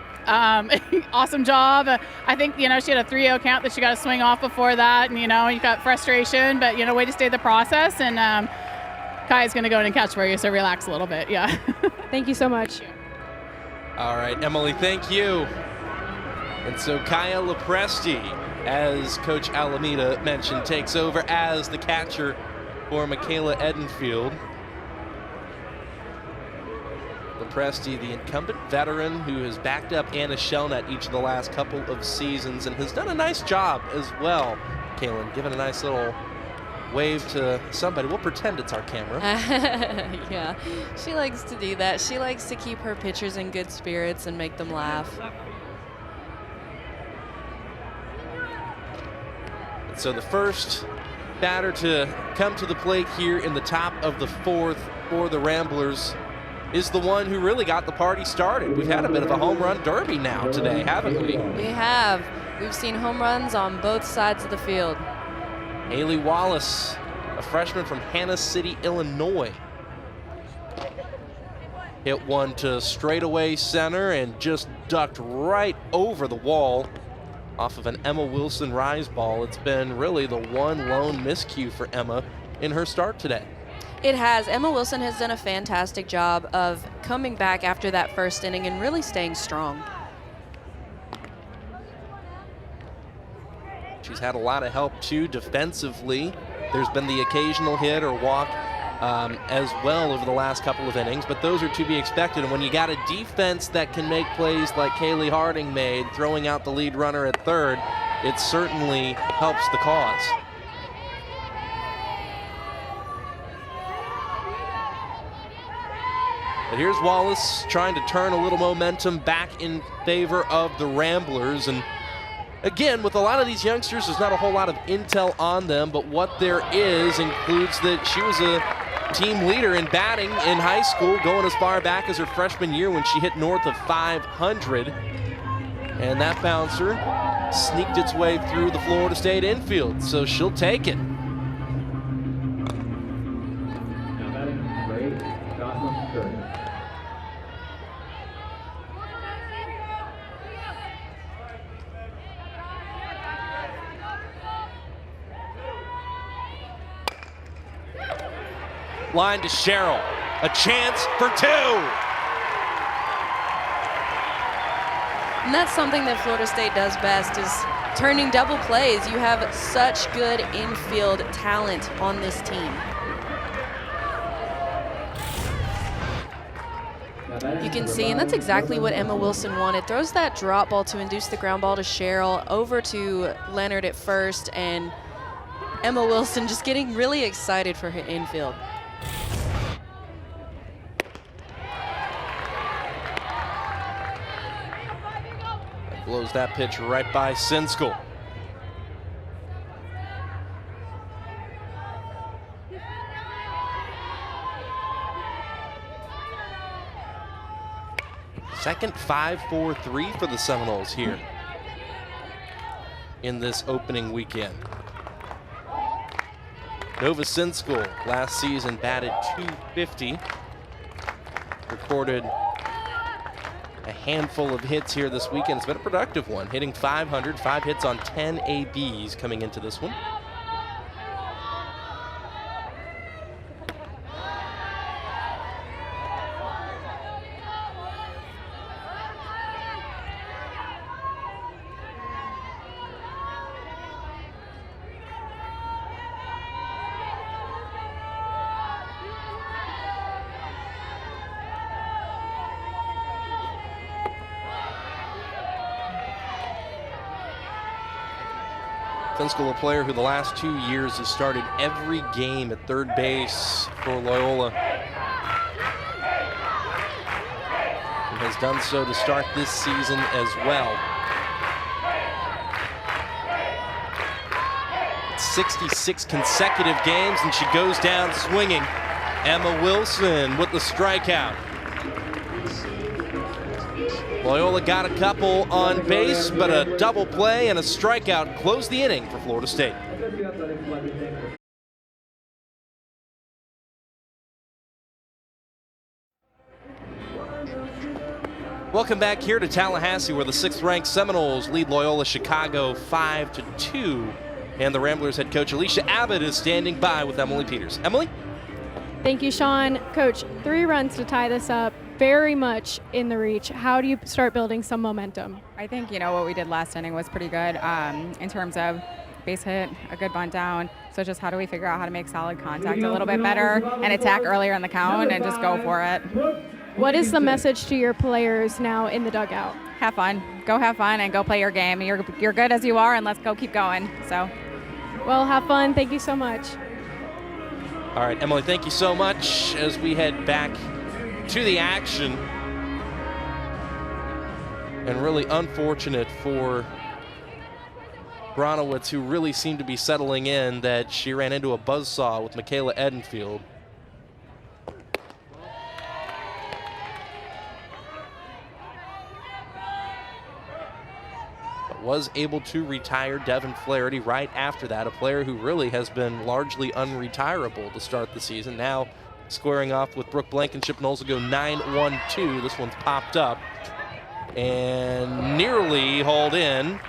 Awesome job. I think, you know, she had a 3-0 count that she got to swing off before that, and, you know, you got frustration, but, you know, way to stay the process, and Kaya's going to go in and catch for you, so relax a little bit. Yeah. Thank you so much. All right, Emily, thank you. And so Kaya Lepresti, as Coach Alameda mentioned, takes over as the catcher for Michaela Edenfield. Lepresti, the incumbent veteran who has backed up Anna Shelnett each of the last couple of seasons and has done a nice job as well. Kaylin, giving a nice little wave to somebody. We'll pretend it's our camera. Yeah, she likes to do that. She likes to keep her pitchers in good spirits and make them laugh. So the first batter to come to the plate here in the top of the 4th for the Ramblers is the one who really got the party started. We've had a bit of a home run derby now today, haven't we? We have. We've seen home runs on both sides of the field. Haley Wallace, a freshman from Hannah City, Illinois. Hit one to straightaway center and just ducked right over the wall off of an Emma Wilson rise ball. It's been really the one lone miscue for Emma in her start today. It has. Emma Wilson has done a fantastic job of coming back after that first inning and really staying strong. She's had a lot of help too defensively. There's been the occasional hit or walk as well over the last couple of innings, but those are to be expected. And when you got a defense that can make plays like Kaylee Harding made, throwing out the lead runner at third, it certainly helps the cause. But here's Wallace trying to turn a little momentum back in favor of the Ramblers. And again, with a lot of these youngsters, there's not a whole lot of intel on them, but what there is includes that she was a team leader in batting in high school, going as far back as her freshman year when she hit north of 500. And that bouncer sneaked its way through the Florida State infield, so she'll take it. Now batting, Ray Jocelyn. Line to Cheryl. A chance for two. And that's something that Florida State does best, is turning double plays. You have such good infield talent on this team. You can see, and that's exactly what Emma Wilson wanted. Throws that drop ball to induce the ground ball to Cheryl, over to Leonard at first, and Emma Wilson just getting really excited for her infield. Blows that pitch right by Sinskell. Second 5-4-3 for the Seminoles here in this opening weekend. Nova Sinskell last season batted .250. Recorded a handful of hits here this weekend. It's been a productive one, hitting .500, 5 hits on 10 ABs coming into this one. Sinskell, a player who the last 2 years has started every game at third base for Loyola. And has done so to start this season as well. 66 consecutive games, and she goes down swinging. Emma Wilson with the strikeout. Loyola got a couple on base, but a double play and a strikeout closed the inning for Florida State. Welcome back here to Tallahassee, where the 6th-ranked Seminoles lead Loyola Chicago 5-2. And the Ramblers head coach Alicia Abbott is standing by with Emily Peters. Emily? Thank you, Sean. Coach, 3 runs to tie this up. Very much in the reach. How do you start building some momentum? I think, what we did last inning was pretty good in terms of base hit, a good bunt down. So just how do we figure out how to make solid contact a little bit better and attack earlier in the count and just go for it. What is the message to your players now in the dugout? Have fun. Go have fun and go play your game. You're good as you are, and let's go keep going. So, well, have fun. Thank you so much. All right, Emily, thank you so much as we head back to the action. And really unfortunate for Bronowitz, who really seemed to be settling in, that she ran into a buzzsaw with Michaela Edenfield. But was able to retire Devin Flaherty right after that, a player who really has been largely unretirable to start the season. Now squaring off with Brooke Blankenship. Knowles will go 9-1-2. This one's popped up and nearly hauled in.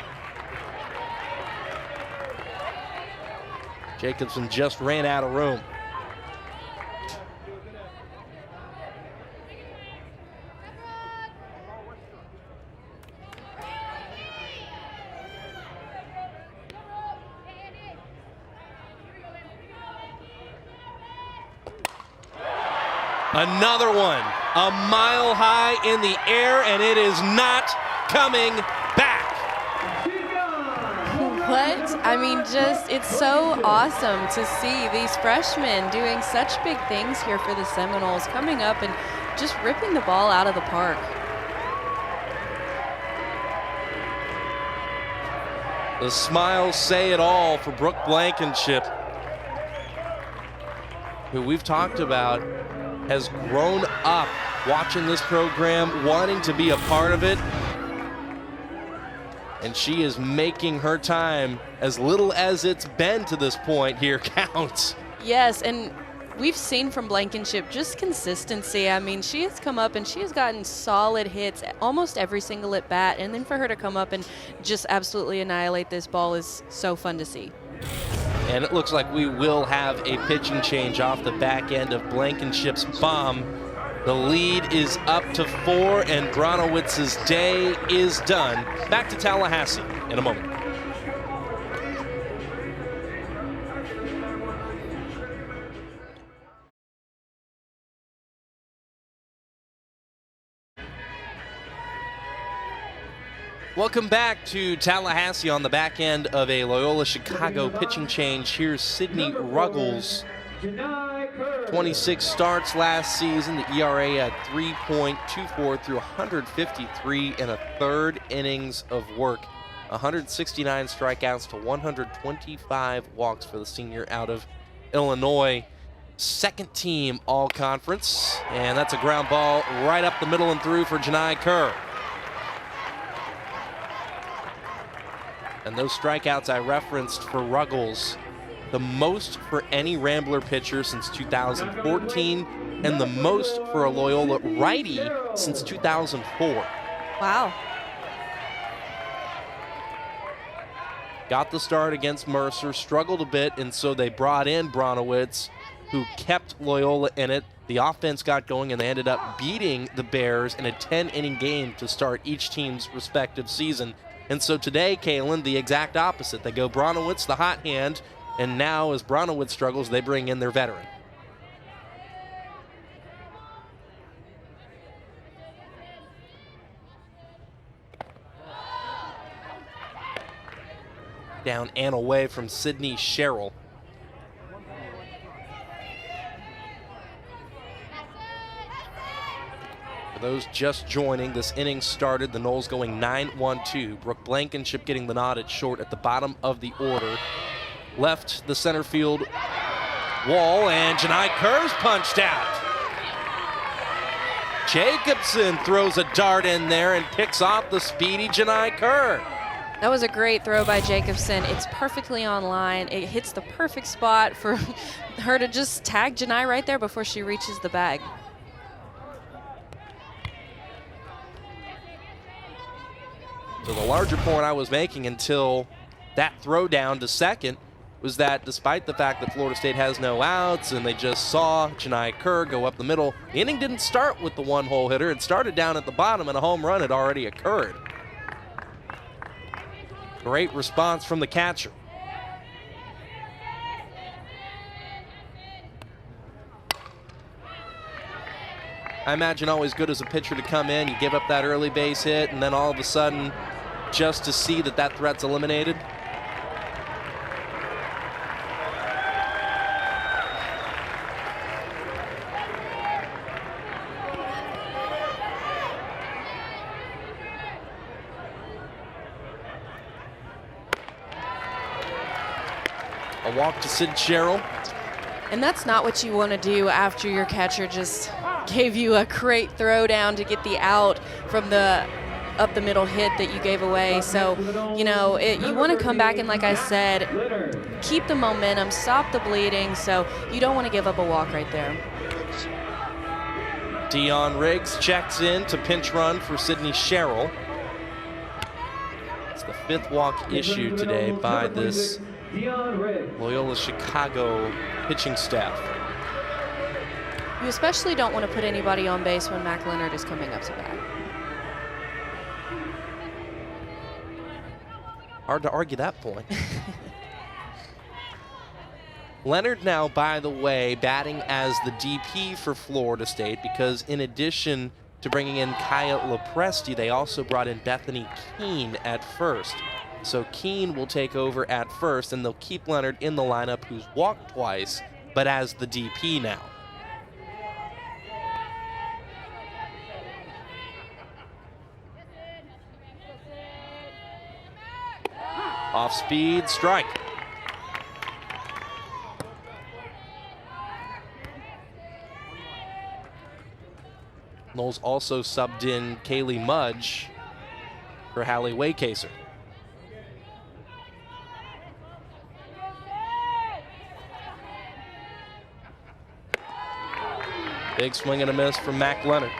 Jacobson just ran out of room. Another one, a mile high in the air, and it is not coming back. What? I mean, just, it's so awesome to see these freshmen doing such big things here for the Seminoles, coming up and just ripping the ball out of the park. The smiles say it all for Brooke Blankenship, who we've talked about has grown up watching this program, wanting to be a part of it. And she is making her time, as little as it's been to this point here, counts. Yes, and we've seen from Blankenship just consistency. I mean, she has come up and she has gotten solid hits almost every single at bat. And then for her to come up and just absolutely annihilate this ball is so fun to see. And it looks like we will have a pitching change off the back end of Blankenship's bomb. The lead is up to 4, and Bronowitz's day is done. Back to Tallahassee in a moment. Welcome back to Tallahassee on the back end of a Loyola Chicago pitching change. Here's Sydney Ruggles. 26 starts last season. The ERA at 3.24 through 153 and a third innings of work. 169 strikeouts to 125 walks for the senior out of Illinois. Second team all-conference, and that's a ground ball right up the middle and through for Janai Kerr. And those strikeouts I referenced for Ruggles, the most for any Rambler pitcher since 2014, and the most for a Loyola righty since 2004. Wow. Got the start against Mercer, struggled a bit, and so they brought in Bronowitz, who kept Loyola in it. The offense got going, and they ended up beating the Bears in a 10-inning game to start each team's respective season. And so today, Kalen, the exact opposite. They go Bronowitz, the hot hand, and now as Bronowitz struggles, they bring in their veteran. Down and away from Sydney Sherrill. For those just joining, this inning started, the Noles going 9-1-2. Brooke Blankenship getting the nod at short at the bottom of the order. Left the center field wall, and Janai Kerr's punched out. Jacobson throws a dart in there and picks off the speedy Janai Kerr. That was a great throw by Jacobson. It's perfectly on line. It hits the perfect spot for her to just tag Janai right there before she reaches the bag. So the larger point I was making until that throw down to second was that despite the fact that Florida State has no outs and they just saw Janai Kerr go up the middle, the inning didn't start with the one-hole hitter. It started down at the bottom, and a home run had already occurred. Great response from the catcher. I imagine always good as a pitcher to come in, you give up that early base hit, and then all of a sudden, just to see that that threat's eliminated. A walk to Sid Sherrill. And that's not what you want to do after your catcher just gave you a great throw down to get the out from the up the middle hit that you gave away. So, you know, you want to come back and, like I said, keep the momentum, stop the bleeding. So you don't want to give up a walk right there. Dion Riggs checks in to pinch run for Sydney Sherrill. It's the fifth walk issued today by this Loyola Chicago pitching staff. You especially don't want to put anybody on base when Mac Leonard is coming up to bat. Hard to argue that point. Leonard now, by the way, batting as the DP for Florida State, because in addition to bringing in Kaya Lepresti, they also brought in Bethany Keene at first. So Keene will take over at first, and they'll keep Leonard in the lineup, who's walked twice, but as the DP now. Off speed, strike. Knowles also subbed in Kaylee Mudge for Hallie Waycaser. Big swing and a miss from Mac Leonard.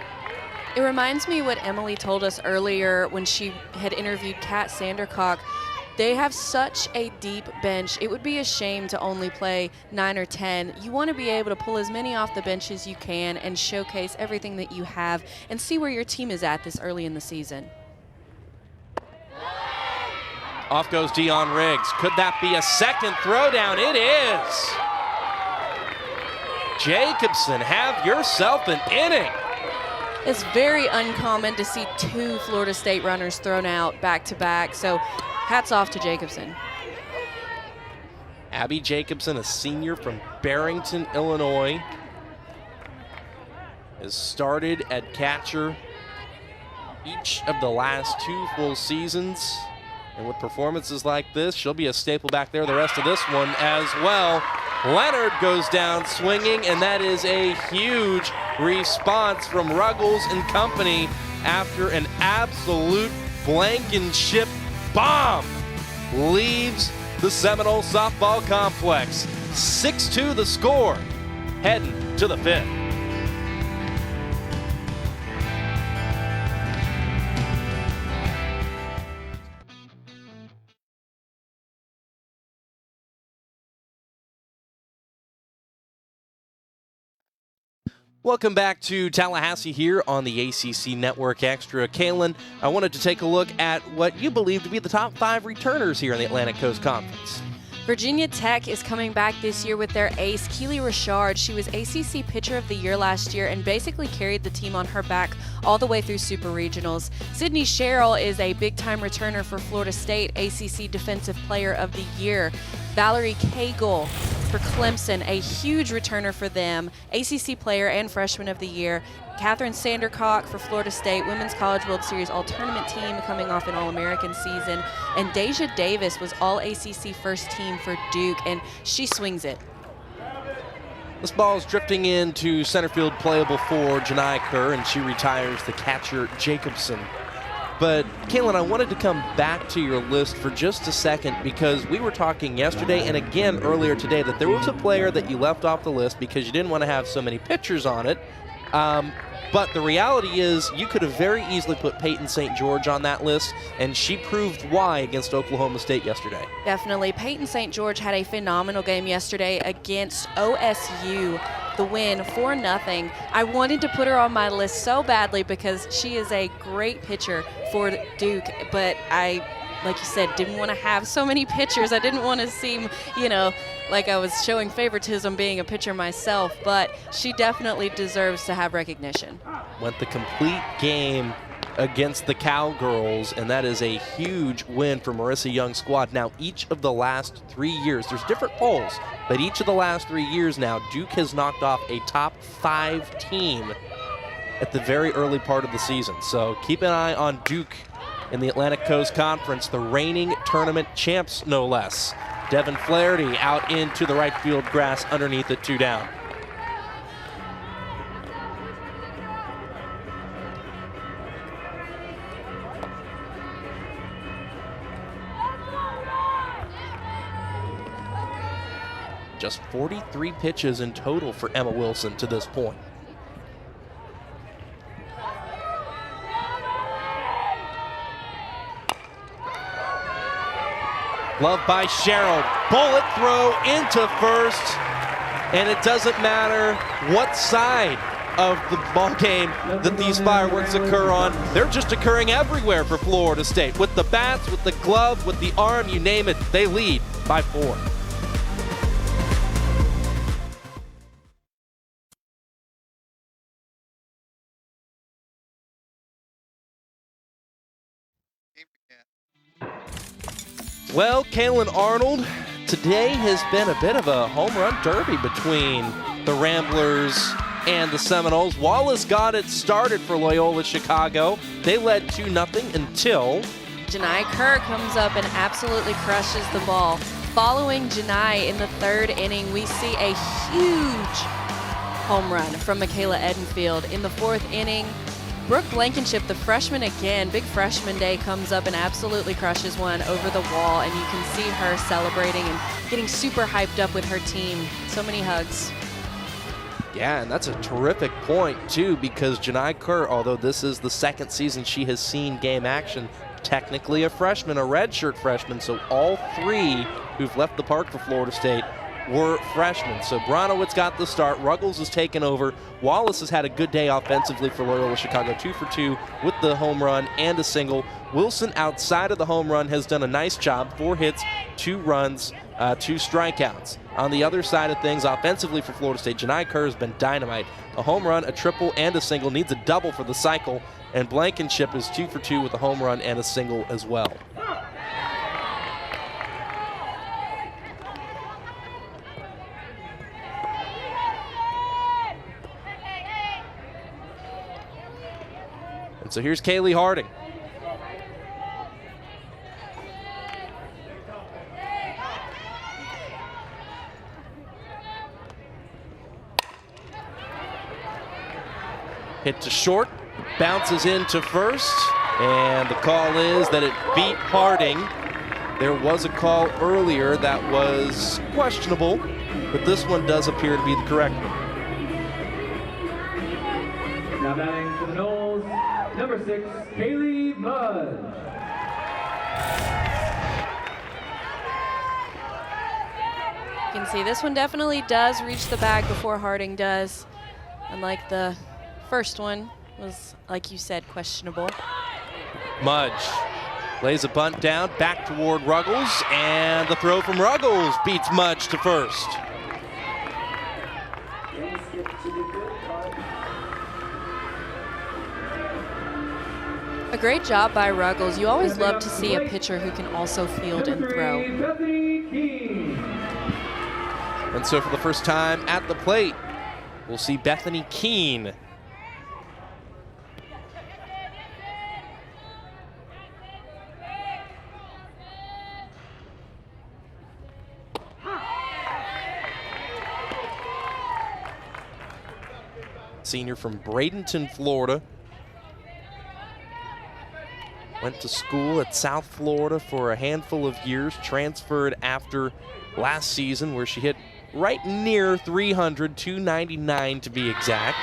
It reminds me what Emily told us earlier when she had interviewed Kat Sandercock. They have such a deep bench. It would be a shame to only play 9 or 10. You want to be able to pull as many off the bench as you can and showcase everything that you have and see where your team is at this early in the season. Off goes Dion Riggs. Could that be a second throwdown? It is. Jacobson, have yourself an inning. It's very uncommon to see 2 Florida State runners thrown out back-to-back, so hats off to Jacobson. Abby Jacobson, a senior from Barrington, Illinois, has started at catcher each of the last 2 full seasons. And with performances like this, she'll be a staple back there the rest of this one as well. Leonard goes down swinging, and that is a huge response from Ruggles and company after an absolute Blankenship bomb leaves the Seminole softball complex. 6-2 the score, heading to the 5th. Welcome back to Tallahassee here on the ACC Network Extra. Kaylin, I wanted to take a look at what you believe to be the top 5 returners here in the Atlantic Coast Conference. Virginia Tech is coming back this year with their ace, Keely Richard. She was ACC Pitcher of the Year last year and basically carried the team on her back all the way through Super Regionals. Sydney Sherrill is a big-time returner for Florida State, ACC Defensive Player of the Year. Valerie Cagle for Clemson, a huge returner for them, ACC Player and Freshman of the Year. Catherine Sandercock for Florida State, Women's College World Series All-Tournament team coming off an All-American season. And Deja Davis was All-ACC First Team for Duke, and she swings it. This ball is drifting into center field, playable for Janai Kerr, and she retires the catcher Jacobson. But, Kaylin, I wanted to come back to your list for just a second because we were talking yesterday and again earlier today that there was a player that you left off the list because you didn't want to have so many pitchers on it. But the reality is you could have very easily put Peyton St. George on that list, and she proved why against Oklahoma State yesterday. Definitely. Peyton St. George had a phenomenal game yesterday against OSU. The win 4-0. I wanted to put her on my list so badly because she is a great pitcher for Duke, but I, like you said, didn't want to have so many pitchers. I didn't want to seem, like I was showing favoritism being a pitcher myself, but she definitely deserves to have recognition. Went the complete game against the Cowgirls, and that is a huge win for Marissa Young's squad. Now, each of the last 3 years, there's different polls, but each of the last 3 years now, Duke has knocked off a top 5 team at the very early part of the season. So keep an eye on Duke in the Atlantic Coast Conference, the reigning tournament champs, no less. Devin Flaherty out into the right field grass underneath it, 2 down. Just 43 pitches in total for Emma Wilson to this point. Love by Sherrill. Bullet throw into first. And it doesn't matter what side of the ball game that these fireworks occur on. They're just occurring everywhere for Florida State. With the bats, with the glove, with the arm, you name it, they lead by 4. Well, Kaylin Arnold, today has been a bit of a home run derby between the Ramblers and the Seminoles. Wallace got it started for Loyola Chicago. They led 2-0 until Janai Kerr comes up and absolutely crushes the ball. Following Janai in the 3rd inning, we see a huge home run from Michaela Edenfield. In the 4th inning, Brooke Blankenship, the freshman again, big freshman day, comes up and absolutely crushes one over the wall, and you can see her celebrating and getting super hyped up with her team. So many hugs. Yeah, and that's a terrific point, too, because Janai Kerr, although this is the 2nd season she has seen game action, technically a freshman, a redshirt freshman, so all 3 who've left the park for Florida State were freshmen. So Bronowitz got the start. Ruggles has taken over. Wallace has had a good day offensively for Loyola Chicago, 2 for 2 with the home run and a single. Wilson, outside of the home run, has done a nice job. 4 hits, 2 runs, 2 strikeouts. On the other side of things, offensively for Florida State, Janai Kerr has been dynamite. A home run, a triple, and a single. Needs a double for the cycle. And Blankenship is 2 for 2 with a home run and a single as well. And so here's Kaylee Harding. Hit to short, bounces into first, and the call is that it beat Harding. There was a call earlier that was questionable, but this one does appear to be the correct one. Now batting for the Noles, number 6, Kaylee Mudd. You can see this one definitely does reach the bag before Harding does. Unlike the first one was, like you said, questionable. Mudge lays a bunt down, back toward Ruggles, and the throw from Ruggles beats Mudge to first. A great job by Ruggles. You always love to see a pitcher who can also field and throw. And so for the first time at the plate, we'll see Bethany Keene. Senior from Bradenton, Florida. Went to school at South Florida for a handful of years, transferred after last season where she hit right near 300, 299 to be exact.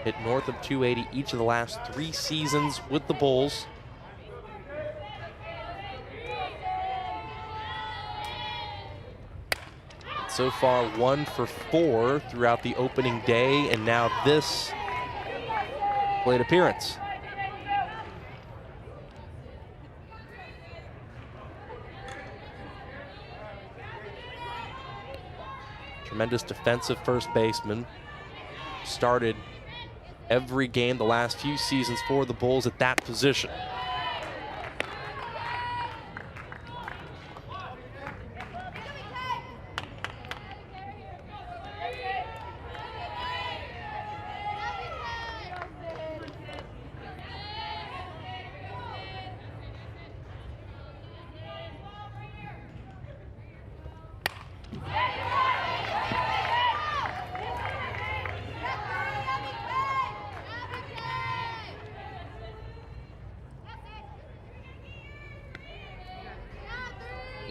Hit north of 280 each of the last 3 seasons with the Bulls. So far 1 for 4 throughout the opening day and now this plate appearance. Tremendous defensive first baseman. Started every game the last few seasons for the Bulls at that position.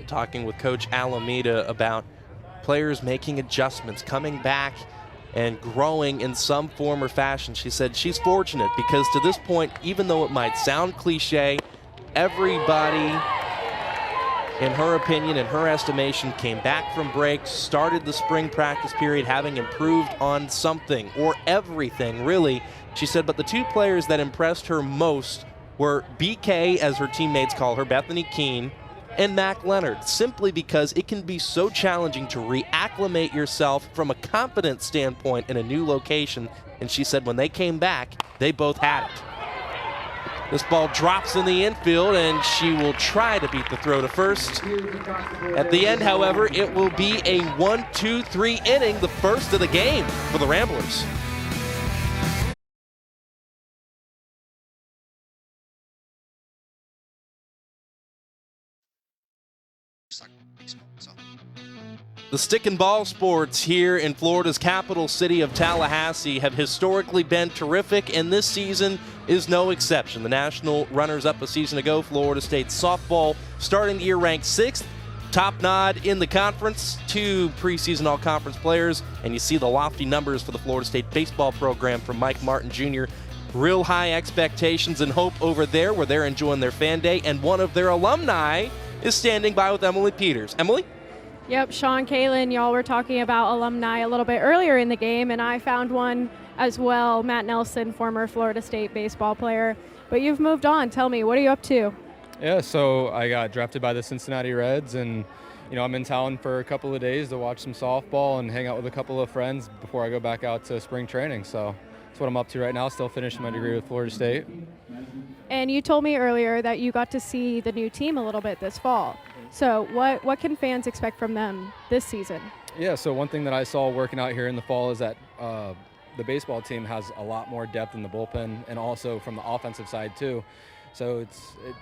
Talking with Coach Alameda about players making adjustments, coming back and growing in some form or fashion. She said she's fortunate because to this point, even though it might sound cliche, everybody, in her opinion, in her estimation, came back from breaks, started the spring practice period having improved on something or everything, really. She said, but the 2 players that impressed her most were BK, as her teammates call her, Bethany Keene, and Mac Leonard, simply because it can be so challenging to reacclimate yourself from a confidence standpoint in a new location. And she said when they came back, they both had it. This ball drops in the infield, and she will try to beat the throw to first. At the end, however, it will be a 1-2-3 inning, the first of the game for the Ramblers. The stick and ball sports here in Florida's capital city of Tallahassee have historically been terrific, and this season is no exception. The national runners-up a season ago, Florida State softball, starting the year ranked 6th. Top nod in the conference, 2 preseason all-conference players, and you see the lofty numbers for the Florida State baseball program from Mike Martin Jr. Real high expectations and hope over there where they're enjoying their fan day, and one of their alumni is standing by with Emily Peters. Emily? Yep, Sean, Kaylin, y'all were talking about alumni a little bit earlier in the game, and I found one as well, Matt Nelson, former Florida State baseball player. But you've moved on. Tell me, what are you up to? Yeah, so I got drafted by the Cincinnati Reds, and I'm in town for a couple of days to watch some softball and hang out with a couple of friends before I go back out to spring training. So that's what I'm up to right now, still finishing my degree with Florida State. And you told me earlier that you got to see the new team a little bit this fall. So what can fans expect from them this season? Yeah, so one thing that I saw working out here in the fall is that the baseball team has a lot more depth in the bullpen, and also from the offensive side too. So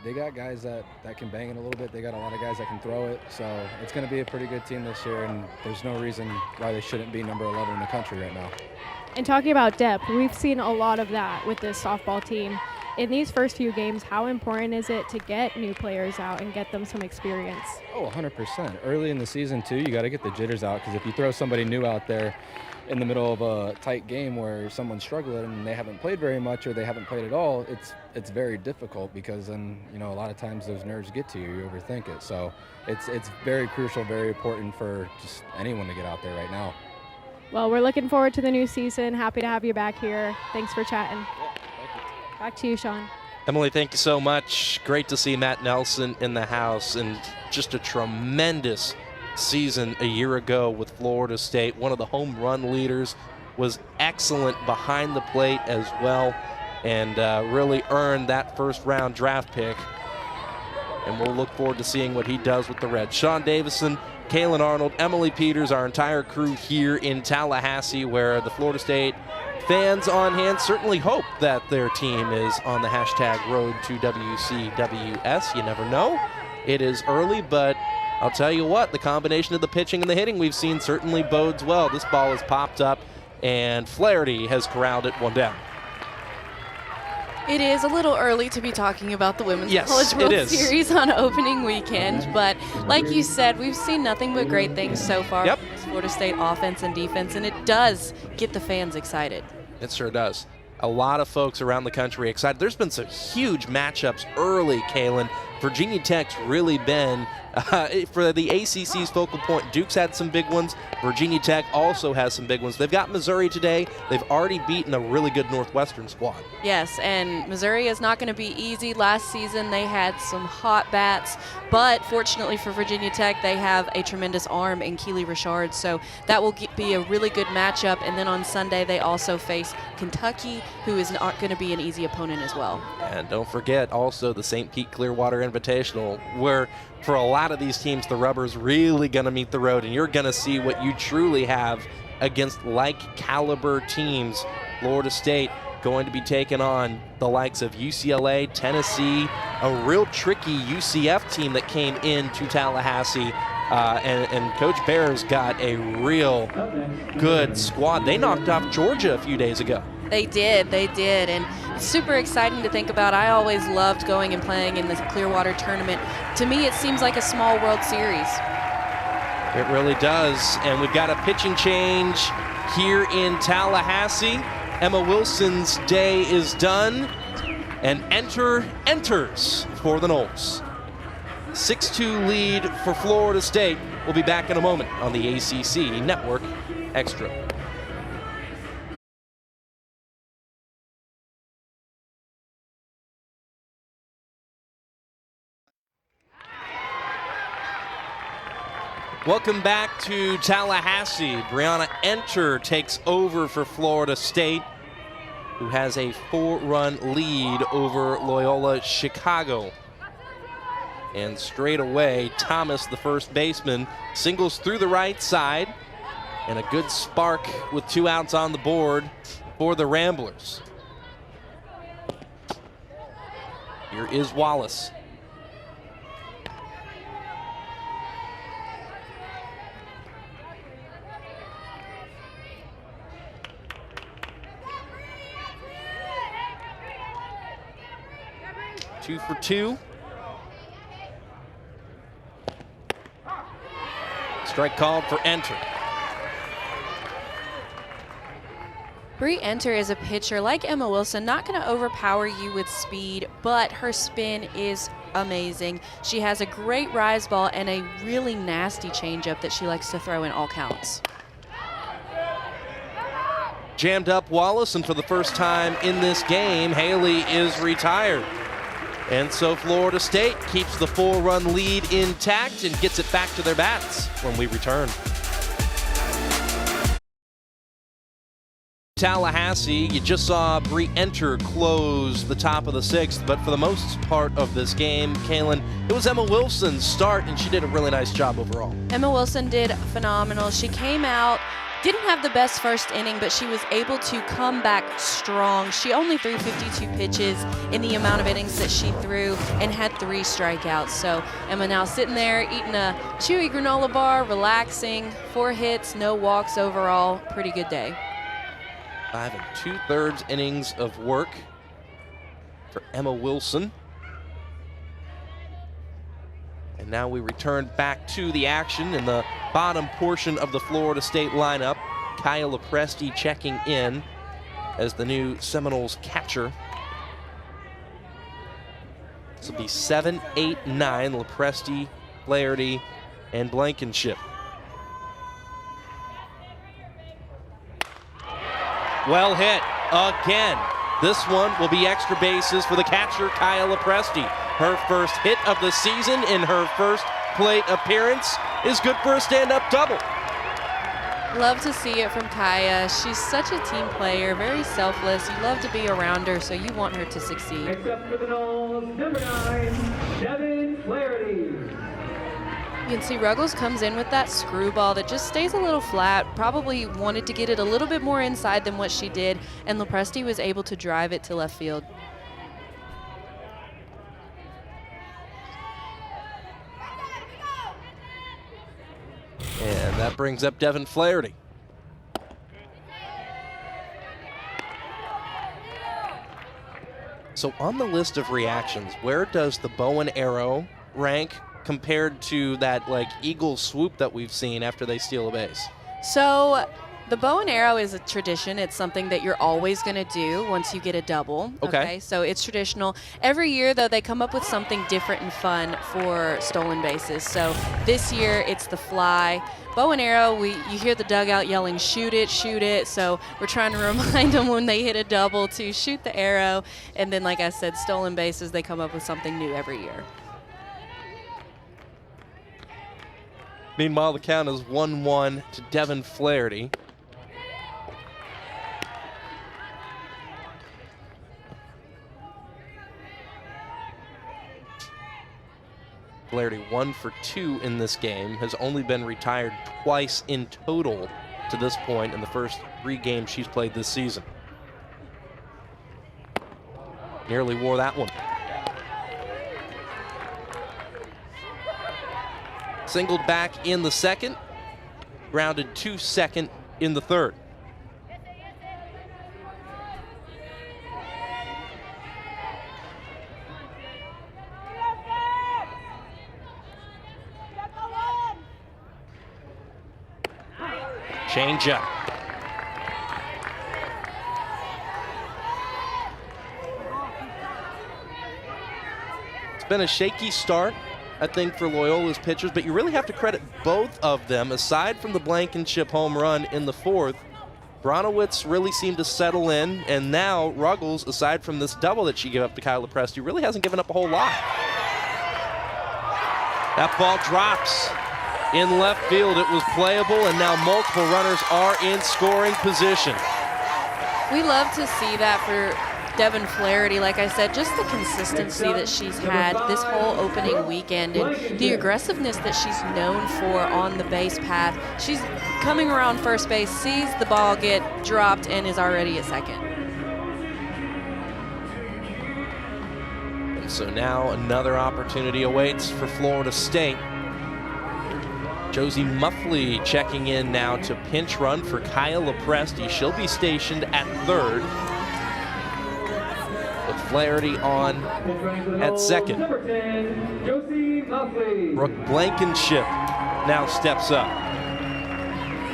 they got guys that can bang it a little bit. They got a lot of guys that can throw it. So it's going to be a pretty good team this year, and there's no reason why they shouldn't be number 11 in the country right now. And talking about depth, we've seen a lot of that with this softball team. In these first few games, how important is it to get new players out and get them some experience? Oh, 100%. Early in the season, too, you got to get the jitters out, because if you throw somebody new out there in the middle of a tight game where someone's struggling and they haven't played very much or they haven't played at all, it's very difficult, because then, a lot of times those nerves get to you. You overthink it. So it's very crucial, very important for just anyone to get out there right now. Well, we're looking forward to the new season. Happy to have you back here. Thanks for chatting. Yeah, thank you. Back to you, Sean. Emily, thank you so much. Great to see Matt Nelson in the house, and just a tremendous season a year ago with Florida State. One of the home run leaders, was excellent behind the plate as well, and really earned that first-round draft pick. And we'll look forward to seeing what he does with the Reds. Sean Davison, Kaylin Arnold, Emily Peters, our entire crew here in Tallahassee, where the Florida State fans on hand certainly hope that their team is on the hashtag road to WCWS. You never know. It is early, but I'll tell you what, the combination of the pitching and the hitting we've seen certainly bodes well. This ball has popped up, and Flaherty has corralled it one down. It is a little early to be talking about the Women's College it World is. Series on opening weekend, but like you said, we've seen nothing but great things so far from this Florida State offense and defense, and it does get the fans excited. It sure does. A lot of folks around the country excited. There's been some huge matchups early, Kaylin. Virginia Tech's really been, for the ACC's focal point, Duke's had some big ones. Virginia Tech also has some big ones. They've got Missouri today. They've already beaten a really good Northwestern squad. Yes, and Missouri is not going to be easy. Last season they had some hot bats, but fortunately for Virginia Tech, they have a tremendous arm in Keely Richard, so that will be a really good matchup. And then on Sunday they also face Kentucky, who is not going to be an easy opponent as well. And don't forget also the St. Pete Clearwater Invitational, where for a lot of these teams the rubber's really going to meet the road, and you're going to see what you truly have against like caliber teams. Florida State going to be taking on the likes of UCLA, Tennessee, a real tricky UCF team that came into Tallahassee, and Coach Bear's got a real good squad. They knocked off Georgia a few days ago. They did, and it's super exciting to think about. I always loved going and playing in the Clearwater tournament. To me, it seems like a small World Series. It really does, and we've got a pitching change here in Tallahassee. Emma Wilson's day is done, and enters for the Noles. 6-2 lead for Florida State. We'll be back in a moment on the ACC Network Extra. Welcome back to Tallahassee. Brianna Enter takes over for Florida State, who has a 4-run lead over Loyola Chicago. And straight away, Thomas, the first baseman, singles through the right side, and a good spark with 2 outs on the board for the Ramblers. Here is Wallace. Two for 2. Strike called for Enter. Bree Enter is a pitcher like Emma Wilson, not going to overpower you with speed, but her spin is amazing. She has a great rise ball and a really nasty changeup that she likes to throw in all counts. Jammed up Wallace, and for the first time in this game, Haley is retired. And so Florida State keeps the 4-run lead intact and gets it back to their bats when we return. Tallahassee, you just saw Bree Enter close the top of the 6th, but for the most part of this game, Kaylin, it was Emma Wilson's start, and she did a really nice job overall. Emma Wilson did phenomenal. She came out, didn't have the best first inning, but she was able to come back strong. She only threw 52 pitches in the amount of innings that she threw and had 3 strikeouts. So Emma now sitting there eating a chewy granola bar, relaxing, 4 hits, no walks overall. Pretty good day. 5 2/3 innings of work for Emma Wilson. And now we return back to the action in the bottom portion of the Florida State lineup. Kaya Lopresti checking in as the new Seminoles catcher. This will be 7, 8, 9, Lopresti, Flaherty, and Blankenship. Well hit again. This one will be extra bases for the catcher, Kaya Lopresti. Her first hit of the season in her first plate appearance is good for a stand-up double. Love to see it from Kaya. She's such a team player, very selfless. You love to be around her, so you want her to succeed. Except for the Knowles, number 9, Devin Flaherty. You can see Ruggles comes in with that screwball that just stays a little flat. Probably wanted to get it a little bit more inside than what she did, and Lopresti was able to drive it to left field. And that brings up Devin Flaherty. So on the list of reactions, where does the bow and arrow rank compared to that like eagle swoop that we've seen after they steal a base? So the bow and arrow is a tradition. It's something that you're always going to do once you get a double. Okay. So it's traditional. Every year, though, they come up with something different and fun for stolen bases. So this year, it's the fly. Bow and arrow, you hear the dugout yelling, shoot it, shoot it. So we're trying to remind them when they hit a double to shoot the arrow. And then, like I said, stolen bases, they come up with something new every year. Meanwhile, the count is 1-1 to Devin Flaherty. Flaherty 1 for 2 in this game, has only been retired twice in total to this point in the first 3 games she's played this season. Nearly wore that one. Singled back in the second, grounded to second in the third. Changeup. It's been a shaky start, I think, for Loyola's pitchers, but you really have to credit both of them. Aside from the Blankenship home run in the 4th, Bronowitz really seemed to settle in, and now Ruggles, aside from this double that she gave up to Kyle Lopresti, really hasn't given up a whole lot. That ball drops in left field. It was playable, and now multiple runners are in scoring position. We love to see that for Devin Flaherty. Like I said, just the consistency that she's had this whole opening weekend and the aggressiveness that she's known for on the base path. She's coming around first base, sees the ball get dropped, and is already at second. And so now another opportunity awaits for Florida State. Josie Muffley checking in now to pinch run for Kaya Lepresti. She'll be stationed at third, with Flaherty on at second. Number 10, Josie Muffley. Brooke Blankenship now steps up.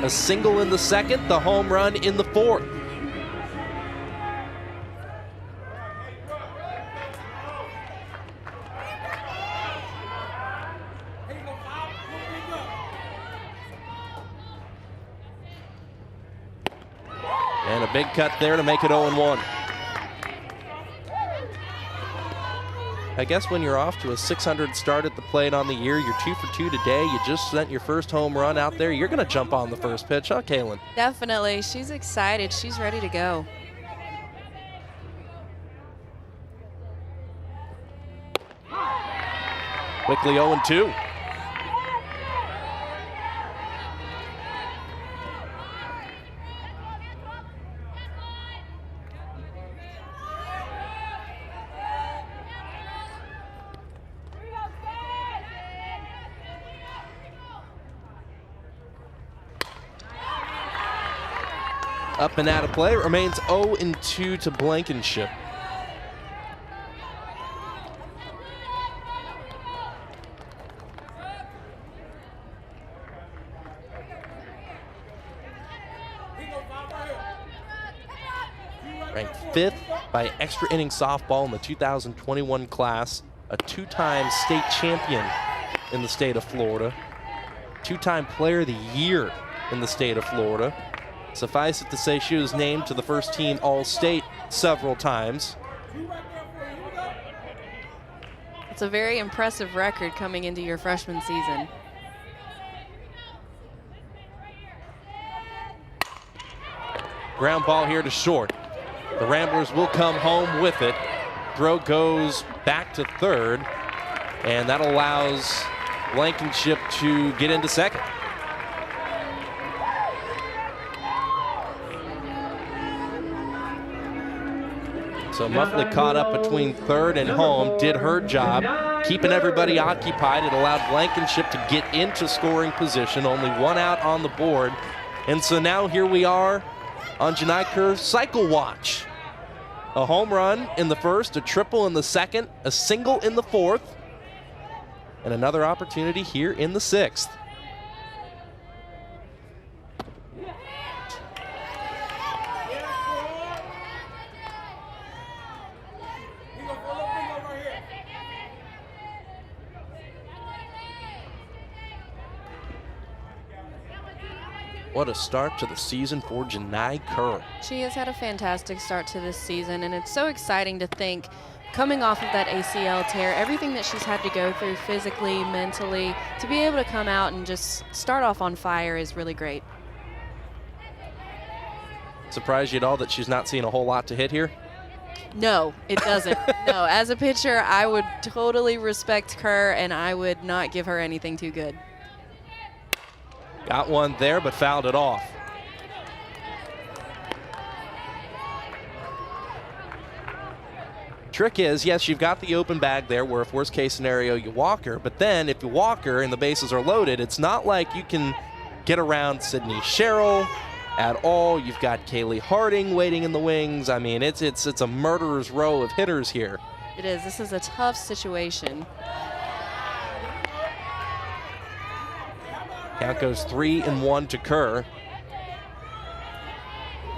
A single in the second, the home run in the fourth. And a big cut there to make it 0-1. I guess when you're off to a 600 start at the plate on the year, you're 2 for 2 today, you just sent your first home run out there, you're going to jump on the first pitch, huh, Kaylin? Definitely. She's excited. She's ready to go. Quickly 0-2. Up and out of play. It remains 0-2 to Blankenship. Ranked 5th by extra inning softball in the 2021 class, a 2-time state champion in the state of Florida, 2-time player of the year in the state of Florida. Suffice it to say, she was named to the first team All-State several times. It's a very impressive record coming into your freshman season. Ground ball here to short. The Ramblers will come home with it. Throw goes back to third, and that allows Blankenship to get into second. So Muffley caught up between third and home, did her job, keeping everybody occupied. It allowed Blankenship to get into scoring position, only 1 out on the board. And so now here we are on Janai Kerr's cycle watch. A home run in the first, a triple in the second, a single in the fourth, and another opportunity here in the sixth. What a start to the season for Janai Kerr. She has had a fantastic start to this season, and it's so exciting to think, coming off of that ACL tear, everything that she's had to go through physically, mentally, to be able to come out and just start off on fire is really great. Surprised you at all that she's not seeing a whole lot to hit here? No, it doesn't. No, as a pitcher, I would totally respect Kerr, and I would not give her anything too good. Got one there, but fouled it off. Trick is, yes, you've got the open bag there where if worst case scenario you walk her, but then if you walk her and the bases are loaded, it's not like you can get around Sydney Sherrill at all. You've got Kaylee Harding waiting in the wings. I mean, it's a murderer's row of hitters here. It is. This is a tough situation. Count goes 3-1 to Kerr.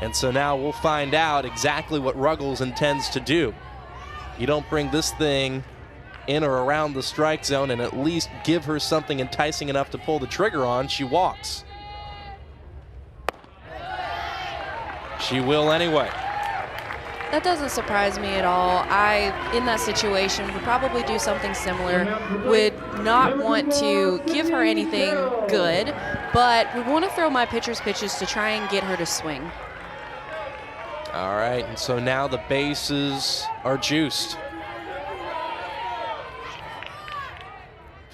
And so now we'll find out exactly what Ruggles intends to do. You don't bring this thing in or around the strike zone and at least give her something enticing enough to pull the trigger on, she walks. She will anyway. That doesn't surprise me at all. I, in that situation, would probably do something similar. Would not want to give her anything good, but would want to throw my pitcher's pitches to try and get her to swing. All right, and so now the bases are juiced.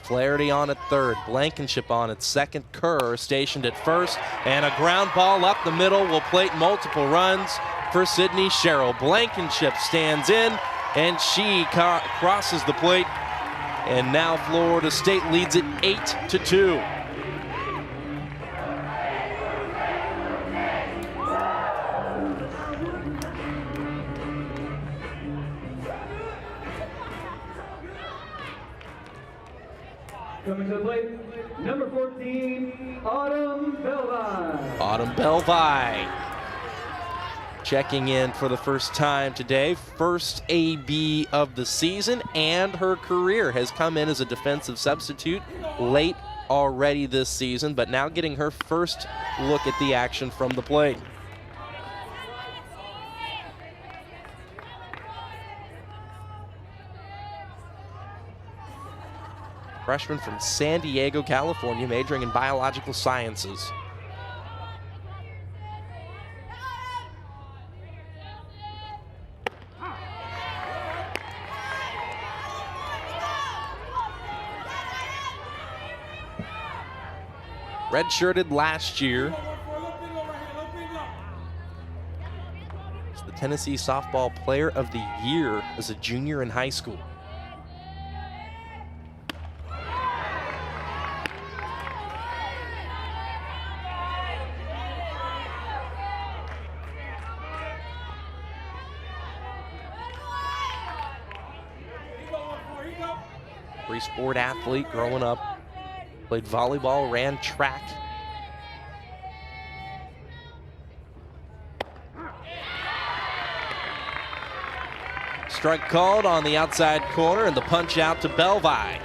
Flaherty on at third, Blankenship on at second, Kerr stationed at first, and a ground ball up the middle will plate multiple runs for Sydney Sherrill. Blankenship stands in, and she crosses the plate, and now Florida State leads it 8-2. Coming to the plate, number 14, Autumn Belvi. Autumn Belvi checking in for the first time today. First AB of the season, and her career has come in as a defensive substitute late already this season, but now getting her first look at the action from the plate. Freshman from San Diego, California, majoring in biological sciences. Redshirted last year. It's the Tennessee Softball Player of the Year as a junior in high school. Sport athlete growing up, played volleyball, ran track. Strike called on the outside corner, and the punch out to Belvi.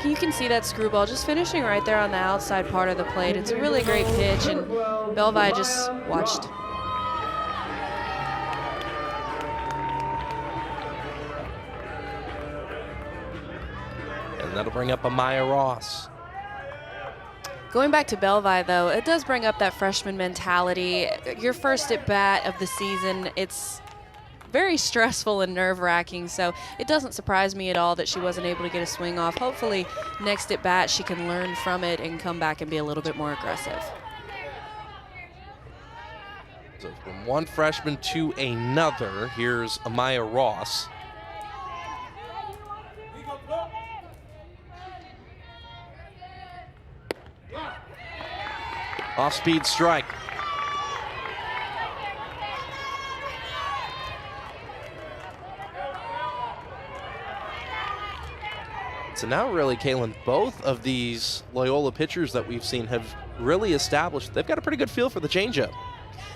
You can see that screwball just finishing right there on the outside part of the plate. It's a really great pitch, and Belvi just watched. And that'll bring up Amaya Ross. Going back to Belvi, though, it does bring up that freshman mentality. Your first at bat of the season, it's very stressful and nerve-wracking, so it doesn't surprise me at all that she wasn't able to get a swing off. Hopefully next at bat she can learn from it and come back and be a little bit more aggressive. So from one freshman to another, here's Amaya Ross. Off-speed strike. So now really, Kaylin, both of these Loyola pitchers that we've seen have really established, they've got a pretty good feel for the changeup.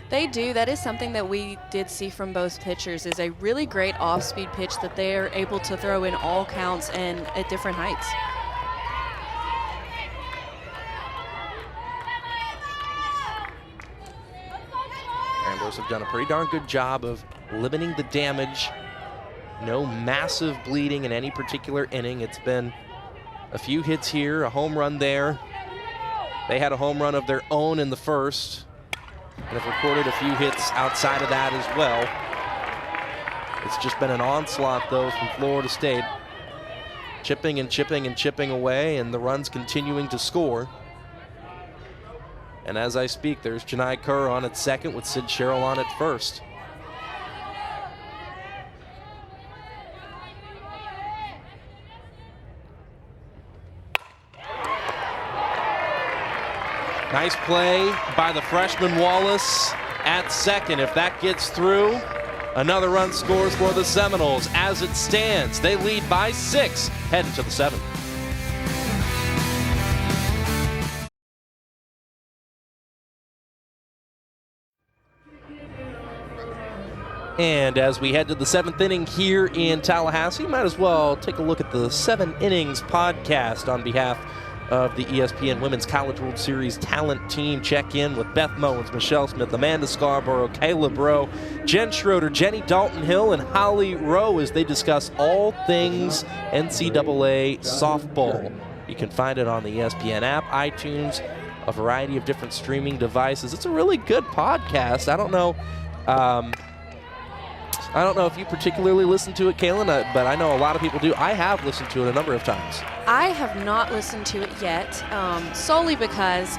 They do. That is something that we did see from both pitchers, is a really great off-speed pitch that they are able to throw in all counts and at different heights. Ramblers have done a pretty darn good job of limiting the damage. No massive bleeding in any particular inning. It's been a few hits here, a home run there. They had a home run of their own in the first, and have recorded a few hits outside of that as well. It's just been an onslaught, though, from Florida State. Chipping and chipping and chipping away, and the runs continuing to score. And as I speak, there's Janai Kerr on at second with Sid Sherrill on at first. Nice play by the freshman Wallace at second. If that gets through, another run scores for the Seminoles. As it stands, they lead by 6, heading to the 7th. And as we head to the 7th inning here in Tallahassee, might as well take a look at the 7 Innings podcast on behalf of the ESPN Women's College World Series talent team. Check in with Beth Mowens, Michelle Smith, Amanda Scarborough, Kayla Breaux, Jen Schroeder, Jenny Dalton Hill, and Holly Rowe as they discuss all things NCAA softball. You can find it on the ESPN app, iTunes, a variety of different streaming devices. It's a really good podcast. I don't know if you particularly listen to it, Kaylin, but I know a lot of people do. I have listened to it a number of times. I have not listened to it yet, solely because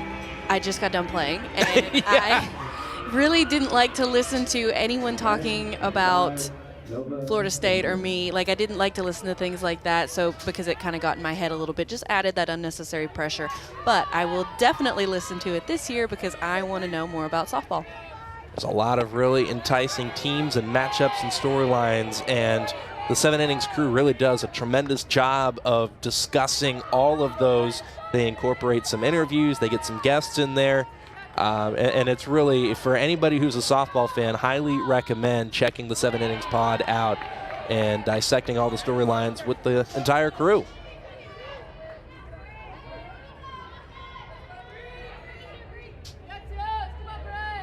I just got done playing. And Yeah. I really didn't like to listen to anyone talking about Florida State or me. Like, I didn't like to listen to things like that, so because it kind of got in my head a little bit, just added that unnecessary pressure. But I will definitely listen to it this year because I want to know more about softball. There's a lot of really enticing teams and matchups and storylines, and the 7 Innings crew really does a tremendous job of discussing all of those. They incorporate some interviews, they get some guests in there, and it's really, for anybody who's a softball fan, highly recommend checking the 7 Innings pod out and dissecting all the storylines with the entire crew.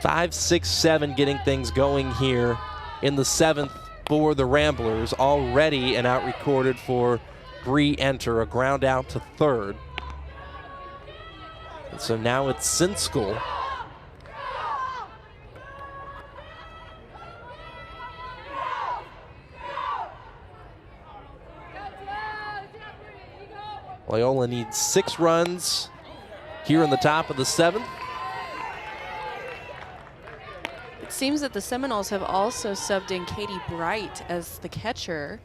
5, 6, 7 getting things going here in the 7th for the Ramblers. Already an out recorded for Bree Enter, a ground out to third. And so now it's Sinskell. Loyola needs 6 runs here in the top of the 7th. It seems that the Seminoles have also subbed in Katie Bright as the catcher.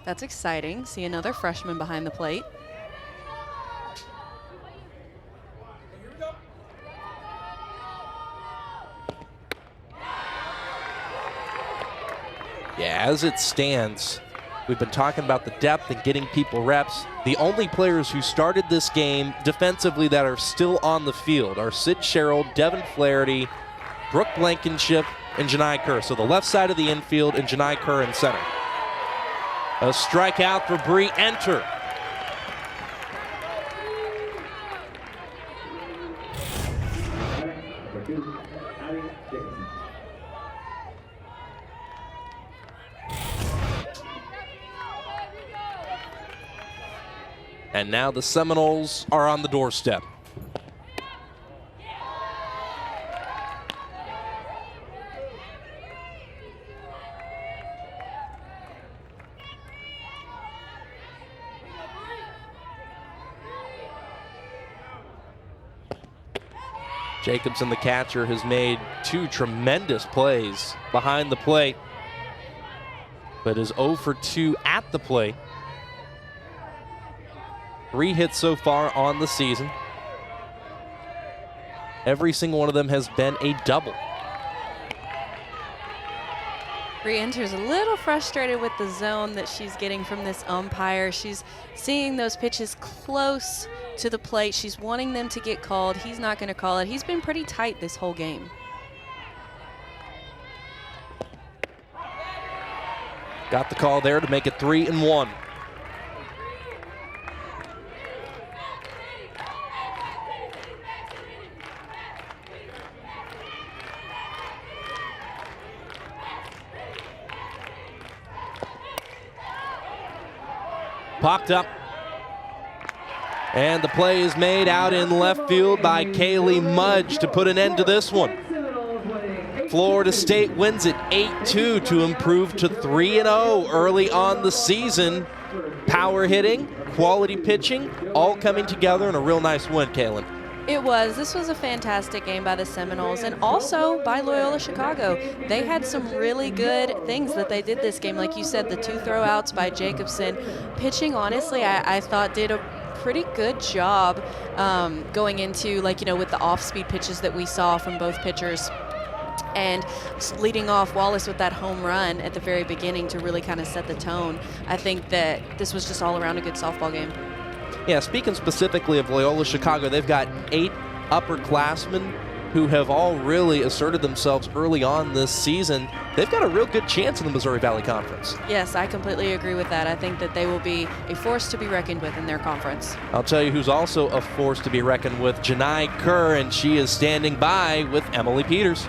That's exciting. See another freshman behind the plate. Yeah, as it stands, we've been talking about the depth and getting people reps. The only players who started this game defensively that are still on the field are Sid Sherrill, Devin Flaherty, Brooke Blankenship, and Janai Kerr. So the left side of the infield and Janai Kerr in center. A strikeout for Bree Enter. And now the Seminoles are on the doorstep. Jacobson, the catcher, has made 2 tremendous plays behind the plate, but is 0 for 2 at the plate. 3 hits so far on the season. Every single one of them has been a double. Bree Enter's a little frustrated with the zone that she's getting from this umpire. She's seeing those pitches close to the plate. She's wanting them to get called. He's not going to call it. He's been pretty tight this whole game. Got the call there to make it 3-1. Popped up. And the play is made out in left field by Kaylee Mudge to put an end to this one. Florida State wins it 8-2 to improve to 3-0 early on the season. Power hitting, quality pitching, all coming together in a real nice win, Kaylin. It was. This was a fantastic game by the Seminoles and also by Loyola Chicago. They had some really good things that they did this game. Like you said, the 2 throwouts by Jacobson. Pitching, honestly, I thought did a pretty good job going into, like, you know, with the off-speed pitches that we saw from both pitchers. And leading off Wallace with that home run at the very beginning to really kind of set the tone. I think that this was just all around a good softball game. Yeah, speaking specifically of Loyola Chicago, they've got 8 upperclassmen who have all really asserted themselves early on this season, they've got a real good chance in the Missouri Valley Conference. Yes, I completely agree with that. I think that they will be a force to be reckoned with in their conference. I'll tell you who's also a force to be reckoned with, Janai Kerr, and she is standing by with Emily Peters.